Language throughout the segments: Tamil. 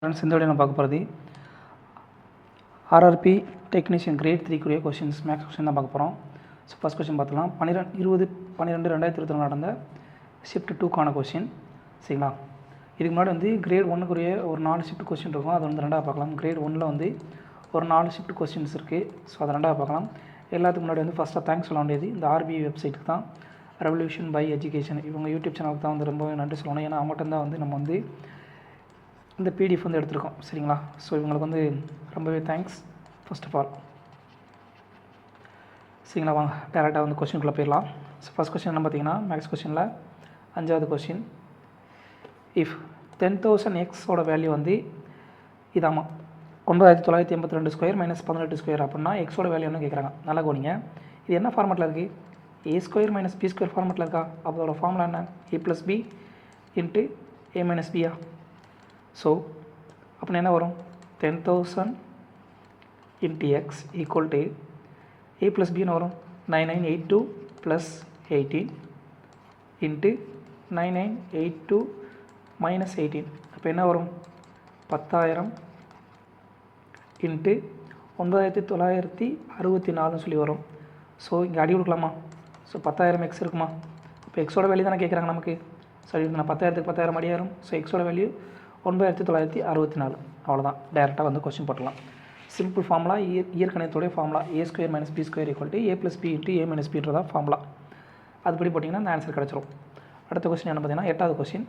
ஃப்ரெண்ட்ஸ், இந்த வீடியோ நான் பார்க்க போகிறது ஆர்ஆர்பி டெக்னீஷியன் கிரேட் 3 குரிய கொஷின்ஸ் மேக்ஸ் கொஷின் தான் பார்க்க போகிறோம். ஸோ ஃபஸ்ட் கொஷின் பார்த்துலாம். 20/12/2022 நடந்த ஷிஃப்ட் 2க்கான கொஷின். சரிங்களா? இதுக்கு முன்னாடி வந்து கிரேட் 1க்குரிய ஒரு 4 ஷிஃப்ட் கொஷின் இருக்கும். அது வந்து ரெண்டாக பார்க்கலாம். கிரேட் 1ல் வந்து ஒரு 4 ஷிஃப்ட் கொஷின்ஸ் இருக்குது. ஸோ அதை ரெண்டாக பார்க்கலாம். எல்லாத்துக்கு முன்னாடி வந்து ஃபஸ்ட்டாக தேங்க்ஸ் சொல்ல வேண்டியது இந்த ஆர்பிஐ வெப்சைட்டுக்கு தான், ரெவல்யூஷன் பை எஜுகேஷன், இவங்க யூடியூப் சேனலுக்கு தான் வந்து ரொம்பவே நன்றி சொல்லணும். ஏன்னா அவங்கள்ட்ட தான் வந்து நம்ம வந்து இந்த பிடிஎஃப் வந்து எடுத்துருக்கோம். சரிங்களா? ஸோ இவங்களுக்கு வந்து ரொம்பவே தேங்க்ஸ் ஃபர்ஸ்ட் ஆஃப் ஆல். சரிங்களா? வாங்க டேரெக்டாக வந்து கொஸ்டினுக்குள்ளே போயிடலாம். ஸோ ஃபஸ்ட் கொஸ்டின் என்ன பார்த்தீங்கன்னா, மேக்ஸ் கொஸ்டினில் 5வது கொஸ்டின். இஃப் 10,000 எக்ஸோட வேல்யூ வந்து இதாமா 9,982 ஸ்கொயர் மைனஸ் 18 ஸ்கொயர் அப்படின்னா எக்ஸோட வேல்யூ என்ன கேட்குறாங்க. நல்லா கவனிங்க. இது என்ன ஃபார்மெட்டில் இருக்குது? A square minus B square ஃபார்மெட்டில் இருக்கா? அதோட ஃபார்முலா என்ன? A plus B into A minus பியா. ஸோ அப்போ என்ன வரும்? 10,000 into X equal to A plus பின்னு வரும் 9982 ப்ளஸ் 18 இன்ட்டு 9982 மைனஸ் 18. அப்போ என்ன வரும்? 10,000 இன்ட்டு 9,964 சொல்லி வரும். ஸோ இங்கே அடி கொடுக்கலாமா? ஸோ 10,000 எக்ஸ் இருக்குமா? இப்போ எக்ஸோட வேல்யூ தானே கேட்குறாங்க நமக்கு. சரி, நான் 10,000க்கு 10,000 அடியாயிரும். ஸோ எக்ஸோட வேல்யூ 9,964. அவ்வளோதான். டேரெக்டாக வந்து கொஸ்டின் போட்டலாம். சிம்பிள் ஃபார்முலா, இயற்கணிதத்துடைய formula. A square minus B square equal to A plus B into A minus பின்றதான் ஃபார்முலா. அதுபடி போட்டிங்கன்னா அந்த ஆன்சர் கிடச்சிரும். அடுத்த கொஸ்டின் என்ன பார்த்தீங்கன்னா, 8வது question.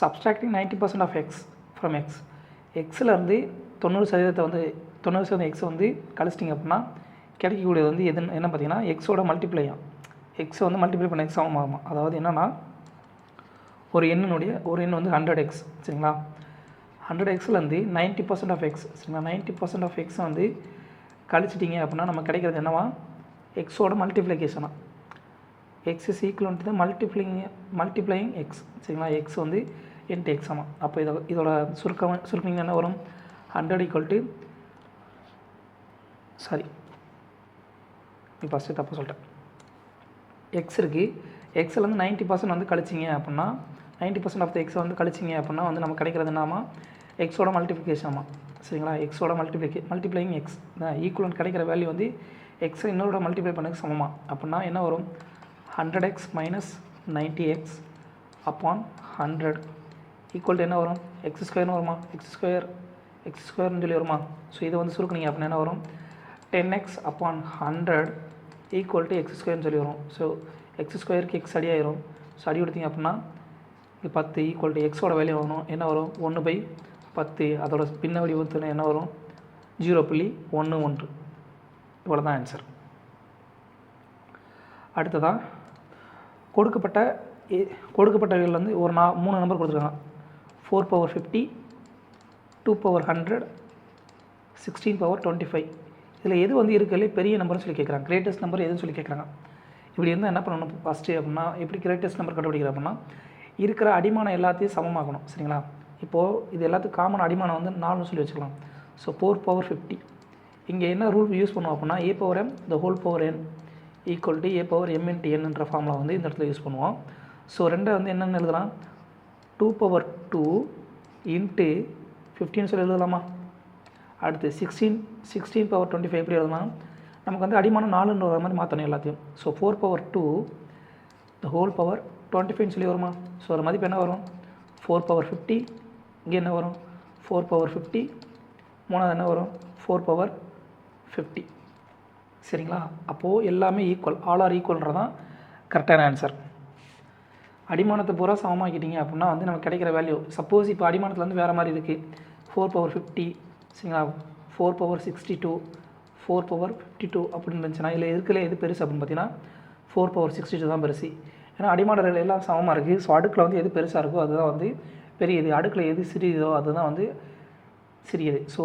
Subtracting 90% of X from X. எக்ஸிலேருந்து 90% வந்து 90% எக்ஸை வந்து கழிச்சிட்டிங்க அப்படின்னா கிடைக்கக்கூடியது வந்து என்ன பார்த்தீங்கன்னா, எக்ஸோட மல்டிப்ளையும். எக்ஸை வந்து மல்டிப்ளை பண்ண எக்ஸ் ஆகும். அதாவது என்னென்னா, ஒரு எண் வந்து 100x. சரிங்களா? 100xலேருந்து 90% ஆஃப் எக்ஸ். சரிங்களா? 90% ஆஃப் எக்ஸை வந்து கழிச்சிட்டிங்க அப்படின்னா நம்ம கிடைக்கிறது என்னவா? எக்ஸோட மல்டிப்ளிகேஷனாக. X is equal to multiplying X. சரிங்களா? எக்ஸ் வந்து இன்ட்டு எக்ஸ் ஆமாம். அப்போ இதோட சுருக்கம் என்ன வரும்? 100 ஈக்குவல் டு ஃபஸ்ட்டு தப்பு சொல்லிட்டேன். எக்ஸ் இருக்குது. எக்ஸ்லேருந்து 90% வந்து கழிச்சிங்க அப்படின்னா 90% ஆஃப் த எக்ஸை வந்து கழிச்சிங்க அப்படின்னா வந்து நம்ம கிடைக்கிறது என்னமா? எக்ஸோட மல்டிப்ளிகேஷனாமா. சரிங்களா? எக்ஸோட மல்டிப்ளையிங் எக்ஸ் ஈக்குவலன்ட் கிடைக்கிற வேல்யூ வந்து எக்ஸை இன்னொரு மல்டிப்ளை பண்ணக்கு சமமாக. அப்படின்னா என்ன வரும்? 100x minus 90x upon 100 equal to என்ன வரும்? எக்ஸ் ஸ்கொயர்னு வருமா? எக்ஸ் ஸ்கொயர்னு சொல்லி வருமா? ஸோ இதை வந்து சுருக்குனிங்க அப்படின்னா என்ன வரும்? 10x upon 100 equal to X ஸ்கொயர்னு சொல்லி வரும். ஸோ எக்ஸ் ஸ்கொயருக்கு எக்ஸ் அடி ஆயிரும். ஸோ அடி கொடுத்தீங்க அப்படின்னா 10 ஈக்குவல் டு எக்ஸோட வேல்யூ வரும். என்ன வரும்? 1/10. அதோட பின்ன வடி ஊற்றுனா என்ன வரும்? 0.11. இவ்வளோ தான் ஆன்சர். அடுத்ததாக கொடுக்கப்பட்டவைகள் வந்து ஒரு 3 நம்பர் கொடுத்துருக்காங்க. 4/50, 2/100, 16/25. இதில் எது வந்து இருக்கிறதுலே பெரிய நம்பர்னு சொல்லி கேட்குறாங்க. கிரேட்டஸ்ட் நம்பர் எதுன்னு சொல்லி கேட்குறாங்க. இப்படி இருந்தால் என்ன பண்ணணும்? ஃபஸ்ட்டு அப்படின்னா எப்படி கிரேட்டஸ்ட் நம்பர் கண்டுபிடிக்கிற அப்படின்னா இருக்கிற அடிமானம் எல்லாத்தையும் சமமாக்கணும். சரிங்களா? இப்போது இது எல்லாத்துக்கும் காமன் அடிமானம் வந்து 4ன்னு சொல்லி வச்சுக்கலாம். ஸோ 4/50. இங்கே என்ன ரூல் யூஸ் பண்ணுவோம் அப்படின்னா a/m the whole power n equal to a/m into n என்ற ஃபார்முலா வந்து இந்த இடத்துல யூஸ் பண்ணுவோம். ஸோ ரெண்டை வந்து என்னென்னு எழுதலாம்? 2/2 இன்ட்டு 15 சொல்லி எழுதலாமா? அடுத்து 16/25 எப்படி எழுதலாம்? நமக்கு வந்து அடிமானம் 4ன்ற வர மாதிரி மாற்றணும் எல்லாத்தையும். ஸோ 4/2 the whole power 25 சொல்லி வருமா? ஸோ ஒரு மதிப்பு என்ன வரும்? 4/50. இங்கே என்ன வரும்? 4/50. மூணாவது என்ன வரும்? 4/50. சரிங்களா? அப்போது எல்லாமே ஈக்குவல், ஆல் ஆர் ஈக்குவல்ன்றதான் கரெக்டான ஆன்சர். அடிமானத்தை பூரா சமமாக்கிட்டீங்க அப்படின்னா வந்து நமக்கு கிடைக்கிற வேல்யூ, சப்போஸ் இப்போ அடிமானத்தில் வந்து வேறு மாதிரி இருக்குது. 4/50. சரிங்களா? 4/62, 4/52 அப்படின்னு இருந்துச்சுன்னா இதில் இருக்கிற எது பெருசு அப்படின்னு பார்த்தீங்கன்னா 4/62 தான் பெருசு. ஏன்னா அடிமானங்கள் எல்லாம் சமமாக இருக்குது. ஸோ அடுக்கில் வந்து எது பெருசாக இருக்கோ அதுதான் வந்து பெரியது, அடுக்கில் எது சிறியதோ அதுதான் வந்து சிறியது. ஸோ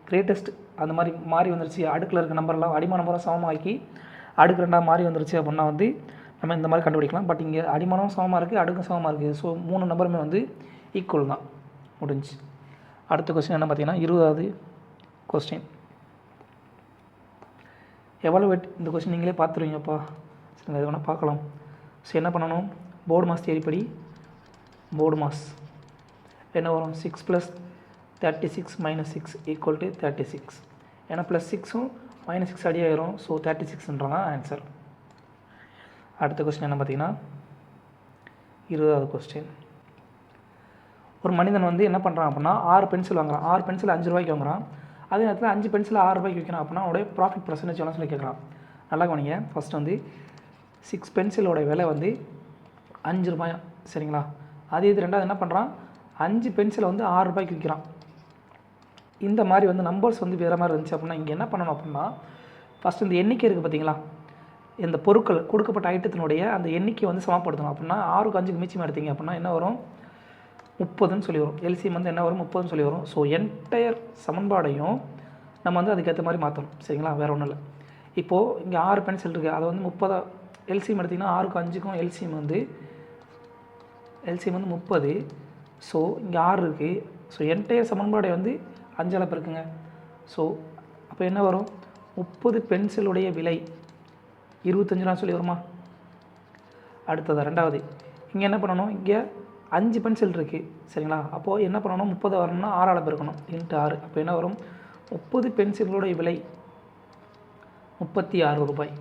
கிரேட்டஸ்ட் அந்த மாதிரி மாறி வந்துருச்சு. அடுக்கில் இருக்க நம்பர்லாம் அடிமானம் பூரா சமமாக்கி அடுக்கு 2 மாறி வந்துருச்சு அப்படின்னா வந்து நம்ம இந்த மாதிரி கண்டுபிடிக்கலாம். பட் இங்கே அடிமானம் சமமாக இருக்குது, அடுக்கும் சமமாக இருக்குது. ஸோ 3 நம்பருமே வந்து ஈக்குவல் தான். முடிஞ்சு. அடுத்த கொஸ்டின் என்ன பார்த்தீங்கன்னா, 20வது கொஸ்டின். எவாலுவேட். இந்த கொஸ்டின் நீங்களே பார்த்துருவீங்கப்பா. சரி, எது வேணால் பார்க்கலாம். ஸோ என்ன பண்ணணும்? போர்டு மாஸ் தியரி படி போர்டு மாஸ் என்ன வரும் 6 + 36 - 6 = 36. ஏன்னா +6ம் -6 அடி ஆயிரும். ஸோ 36ன்றாங்க ஆன்சர். அடுத்த கொஸ்டின் என்ன பார்த்தீங்கன்னா 20வது கொஸ்டின். ஒரு மனிதன் வந்து என்ன பண்ணுறான் அப்படின்னா 6 பென்சில் வாங்குறான். 6 பென்சில் 5 ரூபாய்க்கு வாங்குறான். அதே நேரத்தில் 5 பென்சில் 6 ரூபாய்க்கு விற்கிறான் அப்படின்னா அவனுடைய ப்ராஃபிட் பர்சன்டேஜ் எவ்வளோ சொல்லி கேட்குறான். நல்லா கவனிங்க. ஃபஸ்ட் வந்து 6 பென்சிலோட விலை வந்து 5 ரூபாயா, சரிங்களா. அதே இது ரெண்டாவது என்ன பண்ணுறான், 5 பென்சிலை வந்து 6 ரூபாய்க்கு விற்கிறான். இந்த மாதிரி வந்து நம்பர்ஸ் வந்து வேறு மாதிரி இருந்துச்சு அப்படின்னா இங்கே என்ன பண்ணணும் அப்படின்னா ஃபஸ்ட் இந்த எண்ணிக்கை இருக்குது பார்த்தீங்களா, இந்த பொருட்கள் கொடுக்கப்பட்ட ஐட்டத்தினுடைய அந்த எண்ணிக்கை வந்து சமப்படுத்தணும். அப்படின்னா 6க்கு 5க்கு மிச்சம் எடுத்தீங்க அப்படின்னா என்ன வரும், 30ன்னு சொல்லி வரும். எல்சிஎம் வந்து என்ன வரும், 30ன்னு சொல்லி வரும். ஸோ என்டையர் சமன்பாடையும் நம்ம வந்து அதுக்கேற்ற மாதிரி மாற்றணும், சரிங்களா. வேறு ஒன்றும் இல்லை. இப்போது இங்கே 6 பென்சில் இருக்குது, அதை வந்து 30 எல்சிஎம் எடுத்திங்கன்னா 6க்கும் 5க்கும் எல்சிஎம் வந்து 30. ஸோ இங்கே 6 இருக்குது. ஸோ என்டையர் சமன்பாடை வந்து 5ஆல் பெருக்குங்க. ஸோ அப்போ என்ன வரும், 30 பென்சிலுடைய விலை 25 சொல்லி வருமா. அடுத்தது ரெண்டாவது இங்கே என்ன பண்ணணும், இங்கே 5 பென்சில் இருக்குது, சரிங்களா. அப்போது என்ன பண்ணணும், 30 வரணும்னா 6ஆல் பெருக்கணும், × 6. அப்போ என்ன வரும், 30 பென்சில்களுடைய விலை 36 ரூபாய்,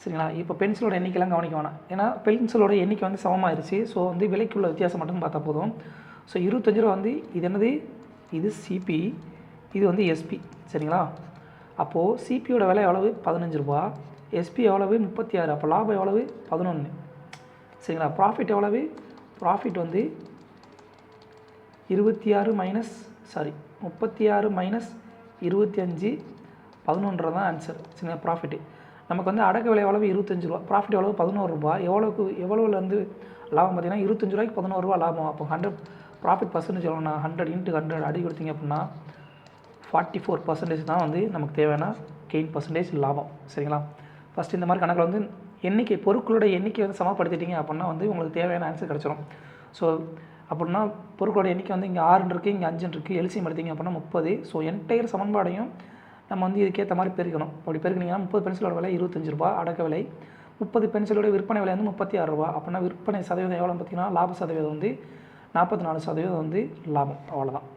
சரிங்களா. இப்போ பென்சிலோட எண்ணிக்கைலாம் கவனிக்க வேணாம், ஏன்னா பென்சிலோட எண்ணிக்கை வந்து சமமாகிருச்சு. ஸோ வந்து விலைக்குள்ள வித்தியாசம் மட்டும் பார்த்தா போதும். ஸோ 25 ரூபா வந்து இது என்னது, இது சிபி, இது வந்து எஸ்பி, சரிங்களா. அப்போது சிபியோட விலை எவ்வளவு, 15 ரூபா. எஸ்பி எவ்வளவு, 36. அப்போ லாபம் எவ்வளவு, 11, சரிங்களா. ப்ராஃபிட் எவ்வளவு, ப்ராஃபிட் வந்து 36 - 25 11 தான் ஆன்சர், சரிங்களா. ப்ராஃபிட்டு நமக்கு வந்து அடக்க விலை எவ்வளவு, 25 ரூபா. ப்ராஃபிட் எவ்வளவு, 11 ரூபா. எவ்வளோலேருந்து லாபம் பார்த்தீங்கன்னா 25 ரூபாய்க்கு 11 ரூபா லாபம். அப்போ 100 ப்ராஃபிட் பர்சன்டேஜ் எவ்வளோனா 100 × 100 அடி கொடுத்தீங்க அப்படின்னா 44% தான் வந்து நமக்கு தேவையான கெயின் பர்சன்டேஜ் லாபம், சரிங்களா. ஃபஸ்ட் இந்த மாதிரி கணக்கில் வந்து எண்ணிக்கை பொருட்களோட எண்ணிக்கை வந்து சமப்படுத்திட்டீங்க அப்படின்னா வந்து உங்களுக்கு தேவையான ஆன்சர் கிடச்சிரும். ஸோ அப்படின்னா பொருட்களோட எண்ணிக்கை வந்து இங்கே 6 இருக்குது, இங்கே 5 இருக்குது, எல்சிஎம் எடுத்தீங்க அப்படின்னா 30. ஸோ என்டையர் சமன்பாடையும் நம்ம வந்து இதுக்கேற்ற மாதிரி பெருக்கணும். அப்படி பெருக்கினீங்கன்னா 30 பென்சிலோட விலை 25 ரூபா அடக்க விலை, 30 பென்சிலோட விற்பனை விலை வந்து 36 ரூபா. அப்படின்னா விற்பனை சதவீதம் எவ்வளோன்னு பார்த்தீங்கன்னா லாப சதவீதம் வந்து 44% வந்து லாபம், அவ்வளோதான்.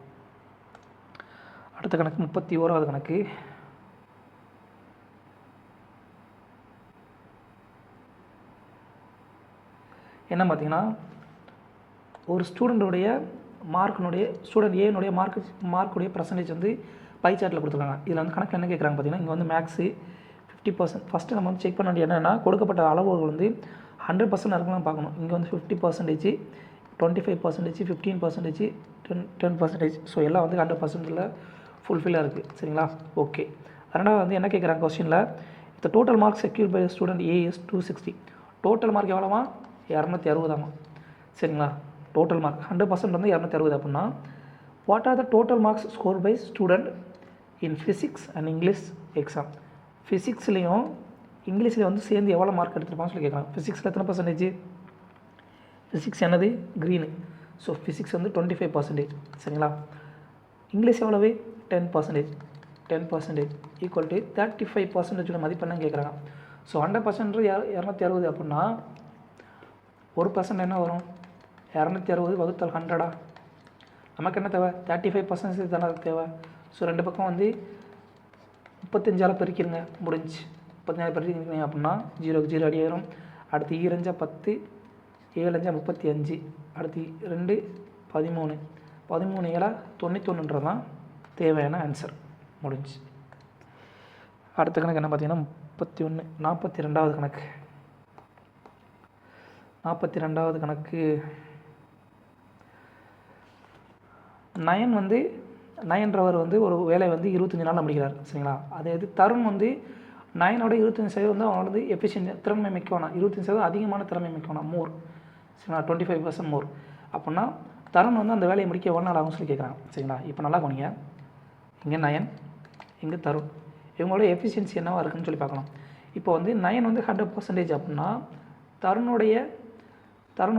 அடுத்த கணக்கு 31வது கணக்கு. என்ன பார்த்தீங்கன்னா ஒரு ஸ்டூடெண்ட்டுடைய ஸ்டூடெண்ட் ஏனுடைய மார்க்குடைய பர்சன்டேஜ் வந்து பை சார்ட்டில் கொடுத்துருக்காங்க. இதில் வந்து கணக்கு என்ன கேட்குறாங்க பார்த்தீங்கன்னா இங்கே வந்து மேக்ஸு 50%. ஃபஸ்ட்டு நம்ம வந்து செக் பண்ண வேண்டிய என்னென்னா கொடுக்கப்பட்ட அளவுகள் வந்து 100% இருக்கலாம் பார்க்கணும். இங்கே வந்து 50%, 25%, 15%, 10%. ஸோ எல்லாம் வந்து 100%ல் ஃபுல்ஃபில்லாக இருக்குது, சரிங்களா. ஓகே. ரெண்டாவது வந்து என்ன கேட்குறாங்க கொஸ்டினில், இந்த total mark secure by student A is 260. Total mark எவ்வளோவா, 260, சரிங்களா. டோட்டல் மார்க் 100% வந்து 260 அப்படின்னா what are the total marks score by student in physics and English exam. ஃபிசிக்ஸ்லேயும் இங்கிலீஷ்லேயும் வந்து சேர்ந்து எவ்வளோ மார்க் எடுத்துருப்பான்னு சொல்லி கேட்குறாங்க. ஃபிசிக்ஸில் எத்தனை பர்சன்டேஜ், ஃபிசிக்ஸ் என்னது க்ரீனு. ஸோ ஃபிசிக்ஸ் வந்து 25%, சரிங்களா. இங்கிலீஷ் எவ்வளவு 10%, 10% ஈக்குவல் டு 35% மதிப்பெண்ணு கேட்குறாங்க. ஸோ 100% 260 அப்படின்னா 1% என்ன வரும், 260 வகுத்தல் 100. நமக்கு என்ன தேவை, 35% தானே தேவை. ஸோ ரெண்டு பக்கம் வந்து 35ஆல் பெருக்கிடுங்க, முடிஞ்சு. 35 பெருக்கிங்க அப்படின்னா 0க்கு 0 அடி ஆயிரும். அடுத்து 2 × 10, 7 × 35, அடுத்து 2 13, 13 7 91 தான் தேவையான ஆன்சர், முடிஞ்சு. அடுத்த கணக்கு என்ன பார்த்தீங்கன்னா 42வது கணக்கு. 42வது கணக்கு நயன்றவர் வந்து ஒரு வேலையை வந்து 25 நாளில் முடிக்கிறார், சரிங்களா. அதே இது தருண் வந்து 9ஓட 25% வந்து அவனோட வந்து எஃபிஷியன்ட் திறமை மிக்கவனா, 25% அதிகமான திறமை மிக்கவனா, மோர், சரிங்களா. 25% மோர் அப்படின்னா தருண் வந்து அந்த வேலையை முடிக்க எவ்வளோ நாள் ஆகும் சொல்லி கேட்குறாங்க, சரிங்களா. இப்போ நல்லா கவனிங்க, இங்கே 9, இங்கே தருண், இவங்களோட எஃபிஷியன்சி என்னவாக இருக்குன்னு சொல்லி பார்க்கலாம். இப்போ வந்து 9 வந்து 100% அப்படின்னா தருண்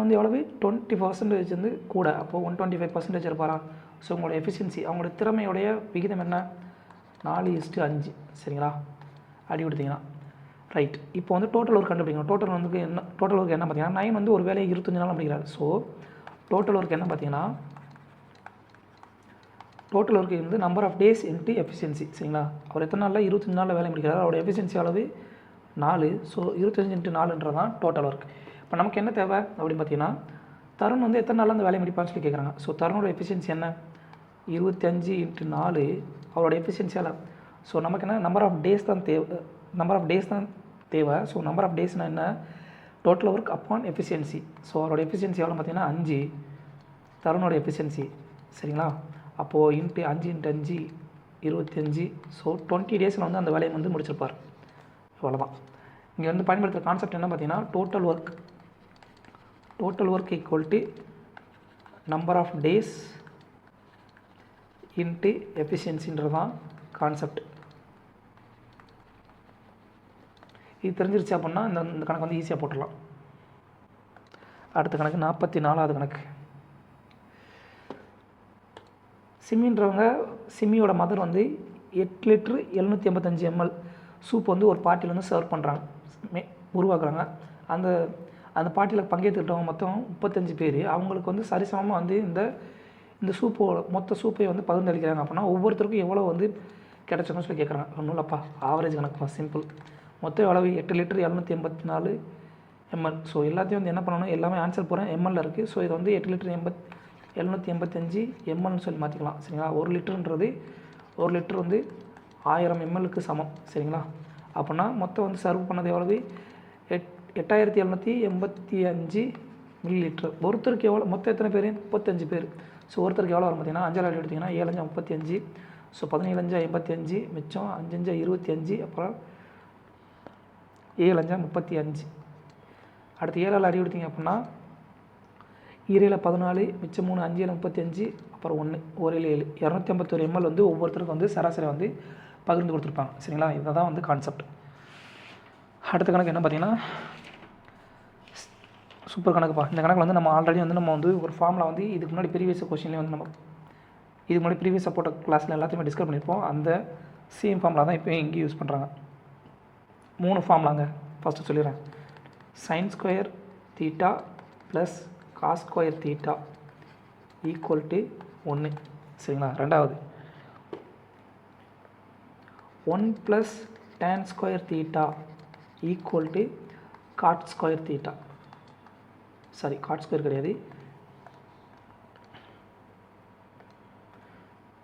வந்து எவ்வளவு 20% வந்து கூட, அப்போது 125% இருப்பாரா. ஸோ உங்களோட எஃபிஷியன்சி அவங்களோட திறமையுடைய விகிதம் என்ன, 4:5, சரிங்களா. அடி கொடுத்தீங்கன்னா ரைட். இப்போ வந்து டோட்டல் ஒர்க் கண்டுபிடிக்கணும். டோட்டல் ஒர்க்கு என்ன பார்த்தீங்கன்னா 9 வந்து ஒரு வேலையை 25 நாள் அப்படிங்கிறார். ஸோ டோட்டல் ஒர்க் என்ன பார்த்தீங்கன்னா டோட்டல் ஒர்க்கு வந்து number of days into efficiency. சரிங்களா, அவர் எத்தனை நாளில் 25 நாளில் வேலை முடிக்கிறார், அவரோட எஃபிஷியன்சி அளவு 4. ஸோ 25 × 4 தான் டோட்டல் ஒர்க். இப்போ நமக்கு என்ன தேவை அப்படின்னு பார்த்தீங்கன்னா தருண் வந்து எத்தனை நாளில் அந்த வேலையை முடிப்பான்னு சொல்லி கேட்குறாங்க. ஸோ தருணோட எஃபிஷியன்சி என்ன, 25 × 4 அவரோட எஃபிஷியன்சி அளவு. ஸோ நமக்கு என்ன நம்பர் ஆஃப் டேஸ் தான் தேவை. ஸோ நம்பர் ஆஃப் டேஸ்னால் என்ன, total work upon efficiency. So அவரோட எஃபிஷியன்சி எவ்வளோ பார்த்தீங்கன்னா 5, தருணோட எஃபிஷியன்சி. சரிங்களா, அப்போது இன்ட்டு 5 × 5 25. ஸோ 20 டேஸில் வந்து அந்த வேலையை வந்து முடிச்சிருப்பார். அவ்வளோதான். இங்கே வந்து பயன்படுத்துகிற கான்செப்ட் என்ன பார்த்தீங்கன்னா total work equal to number of days into எஃபிஷியன்சின்றது தான் கான்செப்ட். இது தெரிஞ்சிருச்சு அப்படின்னா இந்த கணக்கு வந்து ஈஸியாக போட்டுடலாம். அடுத்த கணக்கு 44வது கணக்கு. சிம்மின்றவங்க சிம்மியோட மதர் வந்து 8 லிட்டரு 785 ml சூப் வந்து ஒரு பார்ட்டியில் வந்து சர்வ் பண்ணுறாங்க, உருவாக்குறாங்க. அந்த பார்ட்டியில் பங்கேற்றுக்கிட்டவங்க மொத்தம் 35 பேர். அவங்களுக்கு வந்து சரிசமமாக வந்து இந்த மொத்த சூப்பை வந்து பகிர்ந்தளிக்கிறாங்க. அப்படின்னா ஒவ்வொருத்தருக்கும் எவ்வளோ வந்து கிடச்சிருக்குன்னு சொல்லி கேட்குறாங்க. ஒன்றும் இல்லைப்பா, ஆவரேஜ் கணக்குப்பா, சிம்பிள். மொத்தம் எவ்வளவு 8 லிட்டர் 784 ml. ஸோ எல்லாத்தையும் வந்து என்ன பண்ணணும், எல்லாமே ஆன்சர் போகிறேன் எம்எல்ல இருக்குது. ஸோ இது வந்து 8 லிட்டர் 785 mlன்னு சொல்லி மாற்றிக்கலாம். சரிங்களா, 1 லிட்டர் வந்து 1000 mlக்கு சமம். சரிங்களா, அப்படின்னா மொத்தம் வந்து சர்வ் பண்ணது எவ்வளவு 8785 ml. ஒருத்தருக்கு எவ்வளோ, மொத்தம் எத்தனை பேர் 35 பேர். ஸோ ஒருத்தருக்கு எவ்வளோ வரும் பார்த்தீங்கன்னா 5 எடுத்திங்கன்னா 7 5 35. ஸோ 17 5 55, மிச்சம் 5 5 25, அப்புறம் 7 5 35. அடுத்து 7 அடி எடுத்திங்க அப்படின்னா 7 14, மிச்சம் 3 5 35, அப்புறம் 1 7 251 ml வந்து ஒவ்வொருத்தருக்கும் வந்து சராசரி வந்து பகிர்ந்து கொடுத்துருப்பாங்க. சரிங்களா, இதை தான் வந்து கான்செப்ட். அடுத்த கணக்கு என்ன பார்த்தீங்கன்னா சூப்பர் கணக்குப்பா. இந்த கணக்கில் வந்து நம்ம ஆல்ரெடி வந்து ஒரு ஃபார்முலா வந்து இதுக்கு முன்னாடி ப்ரீவியஸ் கொஸ்டின்லேயே வந்து இதுக்கு முன்னாடி ப்ரீவியஸ் போட்ட கிளாஸில் எல்லாத்தையுமே டிஸ்கஸ் பண்ணியிருப்போம். அந்த சேம் ஃபார்முலா தான் இப்போ இங்கே யூஸ் பண்ணுறாங்க. 3 ஃபார்முலாங்க. ஃபஸ்ட்டு சொல்லிடுறேன். sin² θ plus cos² θ equal to 1. சரிங்களா, ரெண்டாவது 1 + tan² θ equal to cot² θ. Sorry, cot² கிடையாது,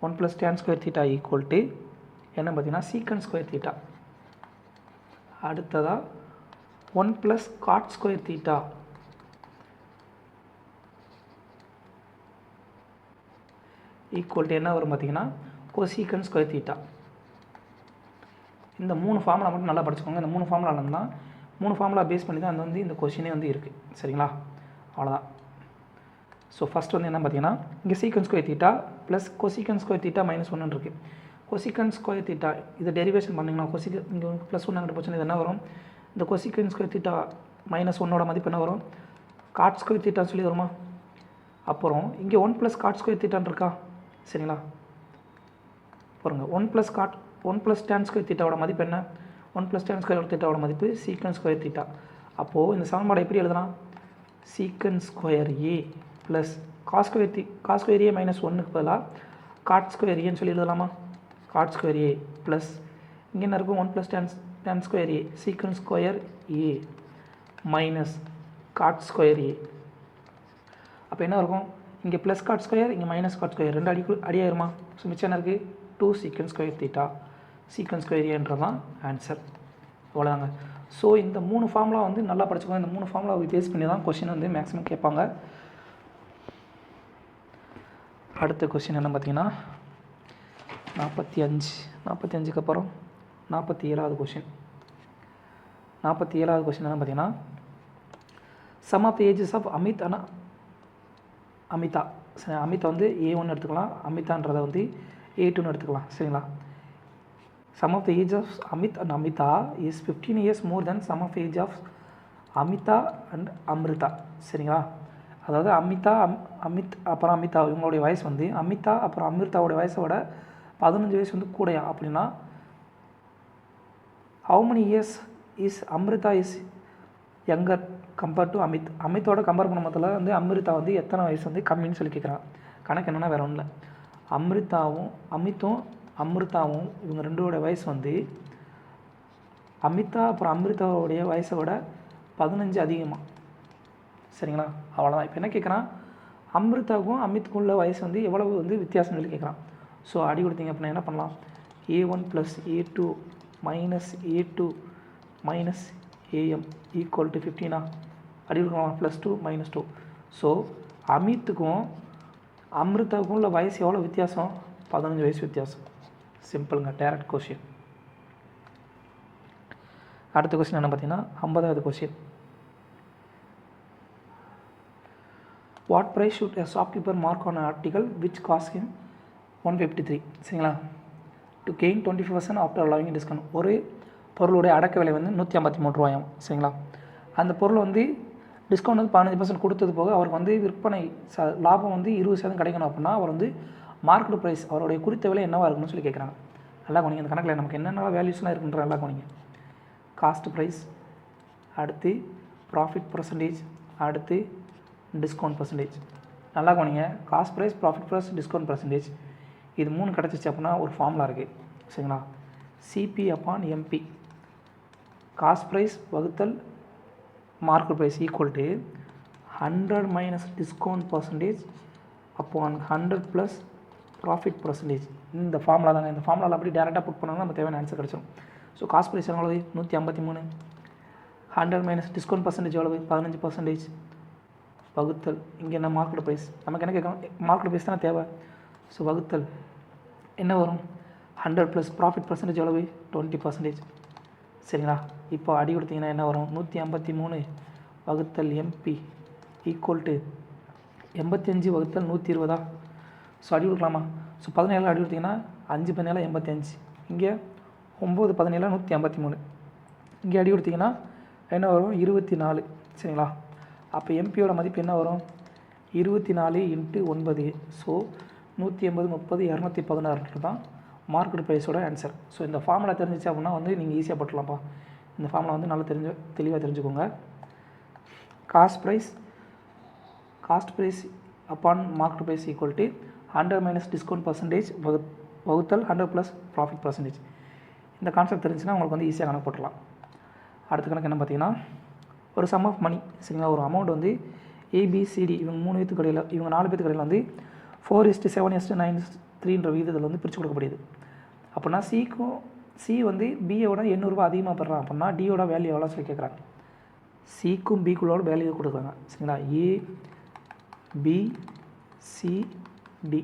1 + tan² θ ஈக்குவல் டு என்ன பார்த்தீங்கன்னா sec² θ. அடுத்ததாக 1 + cot² θ ஈக்குவல் டு என்ன வரும் பார்த்தீங்கன்னா cosec² θ. இந்த 3 ஃபார்முலா மட்டும் நல்லா படிச்சுக்கோங்க. இந்த 3 ஃபார்முலாவில் தான் 3 ஃபார்முலா பேஸ் பண்ணி தான் வந்து இந்த கொஷினே வந்து இருக்குது. சரிங்களா, அவ்வளோதான். ஸோ ஃபஸ்ட் வந்து என்ன பார்த்தீங்கன்னா இங்கே sec² θ ப்ளஸ் cosec² θ -1 இருக்குது. cosec² θ இதை டெரிவேஷன் பண்ணிங்கன்னா இங்கே +1 அங்கிட்ட போச்சுன்னா இது என்ன வரும், இந்த cosec² θ -1ஓட மதிப்பு என்ன வரும், cot² θன்னு சொல்லி வருமா. அப்புறம் இங்கே 1 + cot² θன்னு இருக்கா. சரிங்களா, பாருங்கள் 1 + tan² θவோட மதிப்பு என்ன, 1 + tan² θவோட மதிப்பு sec² θ. அப்போது இந்த சமன்பாடை எப்படி எழுதலாம், sec² ப்ளஸ் cos² -1க்கு பதிலாக cot²ன்னு சொல்லி எழுதலாமா. cot² ப்ளஸ் இங்கே என்ன இருக்கும் 1 + tan² sec² மைனஸ் cot². அப்போ என்ன இருக்கும், இங்கே ப்ளஸ் cot², இங்கே மைனஸ் cot², ரெண்டு அடியாயிருமா. ஸோ மிச்சம் என்ன இருக்குது 2 sec² θ. sec² தான் ஆன்சர். அவ்வளோதாங்க. ஸோ இந்த 3 ஃபார்முலா வந்து நல்லா படிச்சுக்கோங்க. இந்த 3 ஃபார்முலாவை பேஸ் பண்ணி தான் கொஸ்டின் வந்து மேக்ஸிமம் கேட்பாங்க. அடுத்த கொஸ்டின் என்ன பார்த்தீங்கன்னா 45க்கு அப்புறம் 47வது கொஸ்டின். 47வது கொஸ்டின் என்ன பார்த்தீங்கன்னா sum of ages of Amit and Amita. சரி, அமிதா வந்து A1 எடுத்துக்கலாம், அமிதான்றதை வந்து A2ன்னு எடுத்துக்கலாம். சரிங்களா, sum of the age of Amit and Amita is 15 years more than sum of age of Amita and Amrita. சரிங்களா, அதாவது அமித் அப்புறம் அமிதா இவங்களுடைய வயசு வந்து அமிதா அப்புறம் அமிர்தாவோடைய வயசோட 15 வயசு வந்து கூடையா. அப்படின்னா how many years is Amrita is younger compare to Amit. அமித்தோட கம்பேர் பண்ண மொத்தத்தில் வந்து அமிர்தா வந்து எத்தனை வயசு வந்து கம்மின்னு சொல்லி கேட்குறாங்க. கணக்கு என்னென்னா வேறு ஒன்றும் இல்லை, அமிர்தாவும் இவங்க ரெண்டோட வயசு வந்து அமிதா அப்புறம் அமிர்தாவுடைய வயசை விட 15 அதிகமாக. சரிங்களா, அவ்வளோதான். இப்போ என்ன கேட்குறான், அமிர்தாவுக்கும் அமித்துக்கும் உள்ள வயசு வந்து எவ்வளவு வந்து வித்தியாசம் சொல்லி கேட்குறான். ஸோ அடி கொடுத்தீங்க அப்படின்னா என்ன பண்ணலாம், A1 + A2 - A2 - AM = 15 அடி கொடுக்கலாம். +2 - 2. ஸோ அமித்துக்கும் அமிர்தாவுக்கும் உள்ள வயசு எவ்வளோ வித்தியாசம், 15 வயசு வித்தியாசம். சிம்பிளுங்க, டேரக்ட் கொஷின். அடுத்த கொஸ்டின் என்ன பார்த்தீங்கன்னா 50வது question. What price should a shopkeeper mark on article which cost him 153. சரிங்களா, to gain 25% after allowing discount. ஒரு பொருளுடைய அடக்க விலை வந்து 153 ரூபாயாம். சரிங்களா, அந்த பொருள் வந்து டிஸ்கவுண்ட் வந்து 15% கொடுத்தது போக அவருக்கு வந்து விற்பனை லாபம் வந்து 20% கிடைக்கணும் அப்படின்னா அவர் வந்து மார்க்கெட் ப்ரைஸ் அவருடைய குறித்த விலை என்னவாக இருக்குன்னு சொல்லி கேட்குறாங்க. நல்லா கவனிங்க, இந்த கணக்கில் நமக்கு என்னென்ன வேல்யூஸ்லாம் இருக்குன்ற நல்லா கவனிங்க. காஸ்ட் ப்ரைஸ், அடுத்து ப்ராஃபிட் பர்சன்டேஜ், அடுத்து டிஸ்கவுண்ட் பர்சன்டேஜ். நல்லா கவனிங்க, cost price, profit price, discount percentage, இது 3 கிடச்சிச்சு அப்படின்னா ஒரு ஃபார்முலா இருக்குது. சரிங்களா, CP/MP, காஸ்ட் ப்ரைஸ் வகுத்தல் market price equal to 100 - discount percentage upon 100 + profit percentage. இந்த ஃபார்முலா தாங்க. இந்த ஃபார்முலாவில் அப்படி டேரெக்டாக புட் பண்ணாலும் நம்ம தேவையான ஆன்சர் கிடச்சிடும். ஸோ காஸ்ட் ப்ரைஸ் எவ்வளவு, 153. 100 - டிஸ்கவுண்ட் பர்சன்டேஜ் எவ்வளவு, 15% வகுத்தல் இங்கே என்ன மார்க்கெட் ப்ரைஸ். நமக்கு என்ன கேட்கணும், மார்க்கெட் ப்ரைஸ் தானே தேவை. ஸோ வகுத்தல் என்ன வரும், 100 + ப்ராஃபிட் பர்சன்டேஜ் எவ்வளவு, 20%. சரிங்களா, இப்போ அடி கொடுத்தீங்கன்னா என்ன வரும், 153 வகுத்தல் MP = 85 வகுத்தல் 120. ஸோ அடி கொடுக்கலாமா. ஸோ 17 அடி கொடுத்தீங்கன்னா 5 17 85, இங்கே 9 17 153, இங்கே அடி கொடுத்தீங்கன்னா என்ன வரும், 24. சரிங்களா, அப்போ எம்பியோட மதிப்பு என்ன வரும், 24 × 9. ஸோ 180 30 216 தான் மார்க்கெட் ப்ரைஸோட ஆன்சர். ஸோ இந்த ஃபார்முலா தெரிஞ்சிச்சு அப்படின்னா வந்து நீங்கள் ஈஸியாக போட்டுடலாம்ப்பா. இந்த ஃபார்முலா வந்து நல்லா தெளிவாக தெரிஞ்சுக்கோங்க. Cost price upon market price equal to 100 - discount percentage வகுத்தல் 100 + ப்ராஃபிட் பர்சன்டேஜ். இந்த கான்செப்ட் தெரிஞ்சுன்னா உங்களுக்கு வந்து ஈஸியாக கணக்கு போட்டுடலாம். அடுத்த கணக்கு என்ன பார்த்தீங்கன்னா, ஒரு சம் ஆஃப் மணி. சரிங்களா, ஒரு அமௌண்ட் வந்து ABCD இவங்க 3 பேத்துக்கு கடையில், இவங்க 4 பேத்துக்கு கடையில் வந்து 4:7:9:3 விகிதத்தில் வந்து பிரித்து கொடுக்கப்படுது. அப்படின்னா சி வந்து பியோட 800 ரூபா அதிகமாக பெறான் அப்படின்னா டியோட வேல்யூ எவ்வளோ சொல்லி கேட்குறாங்க. சிக்கும் பிக்குள்ளோட வேல்யூ கொடுக்குறாங்க. சரிங்களா, ABCD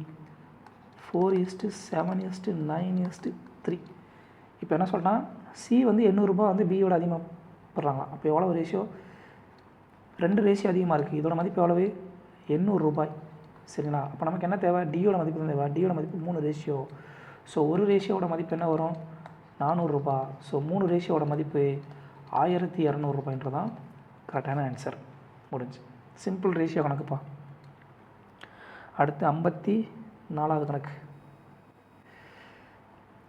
4:7:9:3. இப்போ என்ன சொல்கிறேன்னா, சி வந்து 800 ரூபா வந்து பியோட அதிகமாக பெறாங்க. அப்போ எவ்வளோ ரேஷியோ, 2 ரேஷியோ அதிகமாக இருக்குது. இதோட மதிப்பு எவ்வளவு, 800 ரூபாய். சரிங்களா, அப்போ நமக்கு என்ன தேவை, டியோட மதிப்பு தான் தேவை. டியோட மதிப்பு 3 ரேஷியோ. ஸோ ஒரு ரேஷியோட மதிப்பு என்ன வரும், 400 ரூபா. ஸோ 3 ரேஷியோட மதிப்பு 1200 ரூபாய்ன்றதான் கரெக்டான ஆன்சர். முடிஞ்சு, சிம்பிள் ரேஷியோ கணக்குப்பா. அடுத்து 54வது கணக்கு.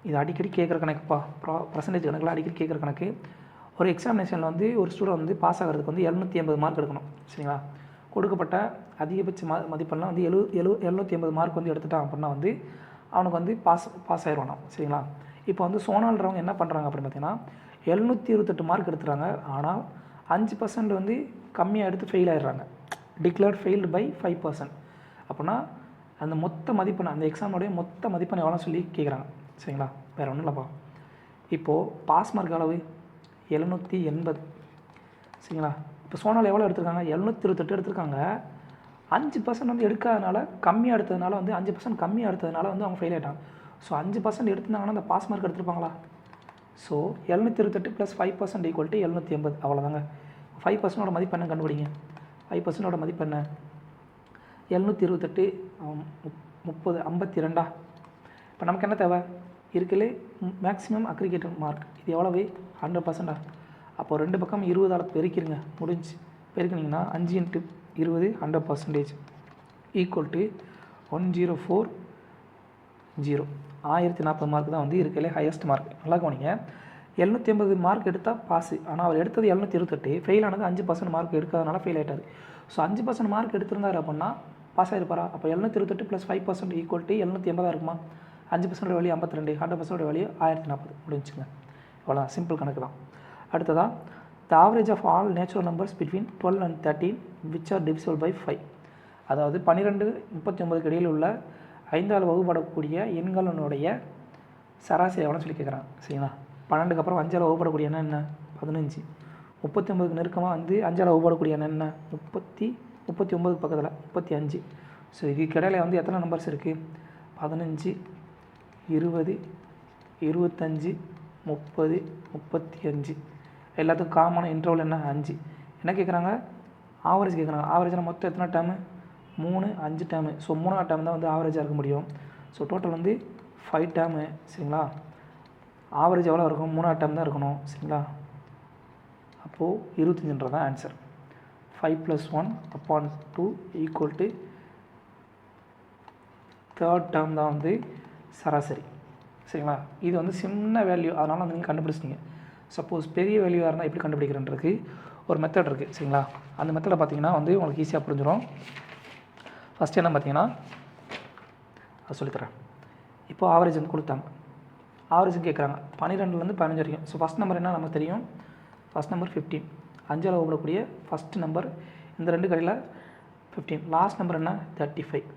இது அடிக்கடி கேட்குற கணக்குப்பா. பர்சன்டேஜ் கணக்கில் அடிக்கடி கேட்குற கணக்கு. ஒரு எக்ஸாமினேஷனில் வந்து ஒரு ஸ்டூடெண்ட் வந்து பாஸ் ஆகிறதுக்கு வந்து 780 மார்க் எடுக்கணும். சரிங்களா, கொடுக்கப்பட்ட அதிகபட்ச மதிப்பெல்லாம் வந்து 780 மார்க் வந்து எடுத்துட்டான் அப்படின்னா வந்து அவனுக்கு வந்து பாஸ் ஆயிடுவானா. சரிங்களா, இப்போ வந்து சோனால்ன்றவங்க என்ன பண்ணுறாங்க அப்படின்னு பார்த்தீங்கன்னா 728 மார்க் எடுத்துகிறாங்க. ஆனால் 5% வந்து கம்மியாக எடுத்து ஃபெயில் ஆகிடுறாங்க. Declared failed by 5%. அப்படின்னா அந்த மொத்த மதிப்பெண், அந்த எக்ஸாமோடைய மொத்த மதிப்பெண் எவ்வளோ சொல்லி கேட்குறாங்க. சரிங்களா, வேறு ஒன்றும் இல்லைப்பா. இப்போது பாஸ் மார்க் அளவு 780. சரிங்களா, இப்போ சோனால் எவ்வளோ எடுத்திருக்காங்க, 728 எடுத்திருக்காங்க. 5% வந்து எடுக்காதனால, கம்மியாக எடுத்ததுனால வந்து 5% கம்மியாக எடுத்ததுனால வந்து அவங்க ஃபெயில் ஆகிட்டாங்க. ஸோ 5% எடுத்திருந்தாங்கன்னா அந்த பாஸ் மார்க் எடுத்துருப்பாங்களா. ஸோ 728 + 5% = 780. அவ்வளோதாங்க. 5%ஓட மதிப்பு என்ன கண்டுபிடிங்க. 5%ஓட மதிப்பு என்ன, 728 30 52. இப்போ நமக்கு என்ன தேவை, இருக்குல்லே மேக்ஸிமம் அக்ரிகேட்டட் மார்க். இது எவ்வளவு, 100%. அப்போது 2 பக்கம் 20ஆல் பெருக்கிடுங்க. முடிஞ்சு, பெருக்கினீங்கன்னா 5 × 20 100% = 1040. 1040 மார்க் தான் வந்து இருக்கலே ஹையஸ்ட் மார்க். நல்லா கவனிங்க, 780 மார்க் எடுத்தால் பாஸு. ஆனால் அவர் எடுத்தது 728, ஃபெயில் ஆனது 5% மார்க் எடுக்காதனால ஃபெயில் ஆகிட்டார். ஸோ 5% மார்க் எடுத்திருந்தார் அப்படின்னா பாஸ் ஆகிருப்பாரா? அப்போ 728 + 5% ஈக்குவல் டு 780 இருக்குமா? 5% வேல்யூ 52, 100% வேல்யூ 1040 முடிஞ்சுங்க. இவ்வளோ சிம்பிள் கணக்கு தான். அடுத்ததாக the average of all natural numbers between 12 and 13 which are divisible by 5. அதாவது 12 39க்கு இடையில் உள்ள 5ஆல் வகுப்படக்கூடிய எண்களினுடைய சராசரி எவ்வளோன்னு சொல்லி கேட்குறாங்க. சரிங்களா? 12க்கு அப்புறம் 5ஆல் வகுப்படக்கூடிய எண் என்ன? 15. 39க்கு நெருக்கமாக வந்து 5ஆல் வகுப்படக்கூடிய எண் என்ன? 39க்கு பக்கத்தில் 35. ஸோ இதுக்கு இடையில வந்து எத்தனை நம்பர்ஸ் இருக்குது? 15, 20, 25, 30, 35. எல்லாத்துக்கும் காமனான இன்டர்வல் என்ன? 5. என்ன கேட்குறாங்க? ஆவரேஜ் கேட்குறாங்க. ஆவரேஜில் மொத்தம் எத்தனை டேர்மு? 3, 5 டேர்மு. ஸோ 3ஆவது டேர்ம் தான் வந்து ஆவரேஜாக இருக்க முடியும். ஸோ டோட்டல் வந்து 5 டேர்மு. சரிங்களா? ஆவரேஜ் எவ்வளோ இருக்கும்? 3ஆவது டேர்ம் தான் இருக்கணும். சரிங்களா? அப்போது 25 தான் answer. 5 + 1/2 equal to third term தான் வந்து சராசரி. சரிங்களா? இது வந்து சின்ன வேல்யூ, அதனால் வந்து நீங்கள் கண்டுபிடிச்சிங்க. சப்போஸ் பெரிய வேல்யூவாக இருந்தால் எப்படி கண்டுபிடிக்கிறன்றதுக்கு ஒரு மெத்தட் இருக்குது. சரிங்களா? அந்த மெத்தடை பார்த்தீங்கன்னா வந்து உங்களுக்கு ஈஸியாக புரிஞ்சிடும். ஃபஸ்ட்டு என்ன பார்த்தீங்கன்னா அது சொல்லித்தரேன். இப்போது ஆவரேஜ் வந்து கொடுத்தாங்க. ஆவரேஜும் கேட்குறாங்க 12லேருந்து 15 வரைக்கும். ஸோ ஃபஸ்ட் நம்பர் என்ன நமக்கு தெரியும்? First number 15. 5ஆல் வகுப்படக்கூடிய ஃபஸ்ட் நம்பர் இந்த 2 கடையில் 15. லாஸ்ட் நம்பர் என்ன? 35.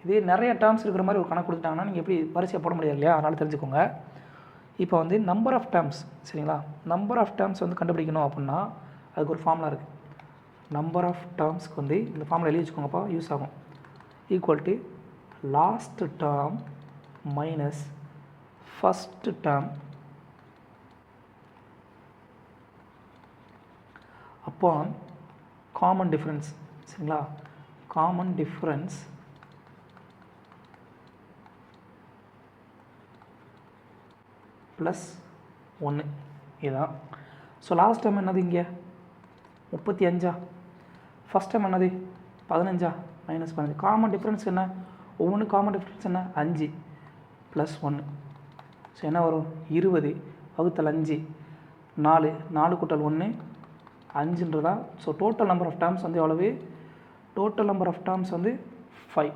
இதே நிறைய டேர்ம்ஸ் இருக்கிற மாதிரி ஒரு கணக்கு கொடுத்துட்டாங்கன்னா நீங்கள் எப்படி வரிசையாக போட முடியாது இல்லையா? அதனால் தெரிஞ்சுக்கோங்க. இப்போ வந்து நம்பர் ஆஃப் டேர்ம்ஸ். சரிங்களா? நம்பர் ஆஃப் டேர்ம்ஸ் வந்து கண்டுபிடிக்கணும் அப்படின்னா அதுக்கு ஒரு ஃபார்முலா இருக்குது. நம்பர் ஆஃப் டேர்ம்ஸ்க்கு வந்து இந்த ஃபார்முலா எழுதி வச்சுக்கோங்கப்பா, யூஸ் ஆகும். Equal to last term minus first term upon common difference. சரிங்களா? காமன் டிஃப்ரென்ஸ் ப்ளஸ் 1 இதுதான். ஸோ லாஸ்ட் டைம் என்னது? இங்கே 35. ஃபஸ்ட் டைம் என்னது? 15 மைனஸ் 15. காமன் டிஃப்ரென்ஸ் என்ன? ஒவ்வொன்று காமன் டிஃப்ரென்ஸ் என்ன? 5 + 1. ஸோ என்ன வரும்? 20 / 5 4. 4 கூட்டல் 1 5ன்றதா. So total number of terms வந்து எவ்வளவு? டோட்டல் நம்பர் ஆஃப் டேர்ம்ஸ் வந்து 5.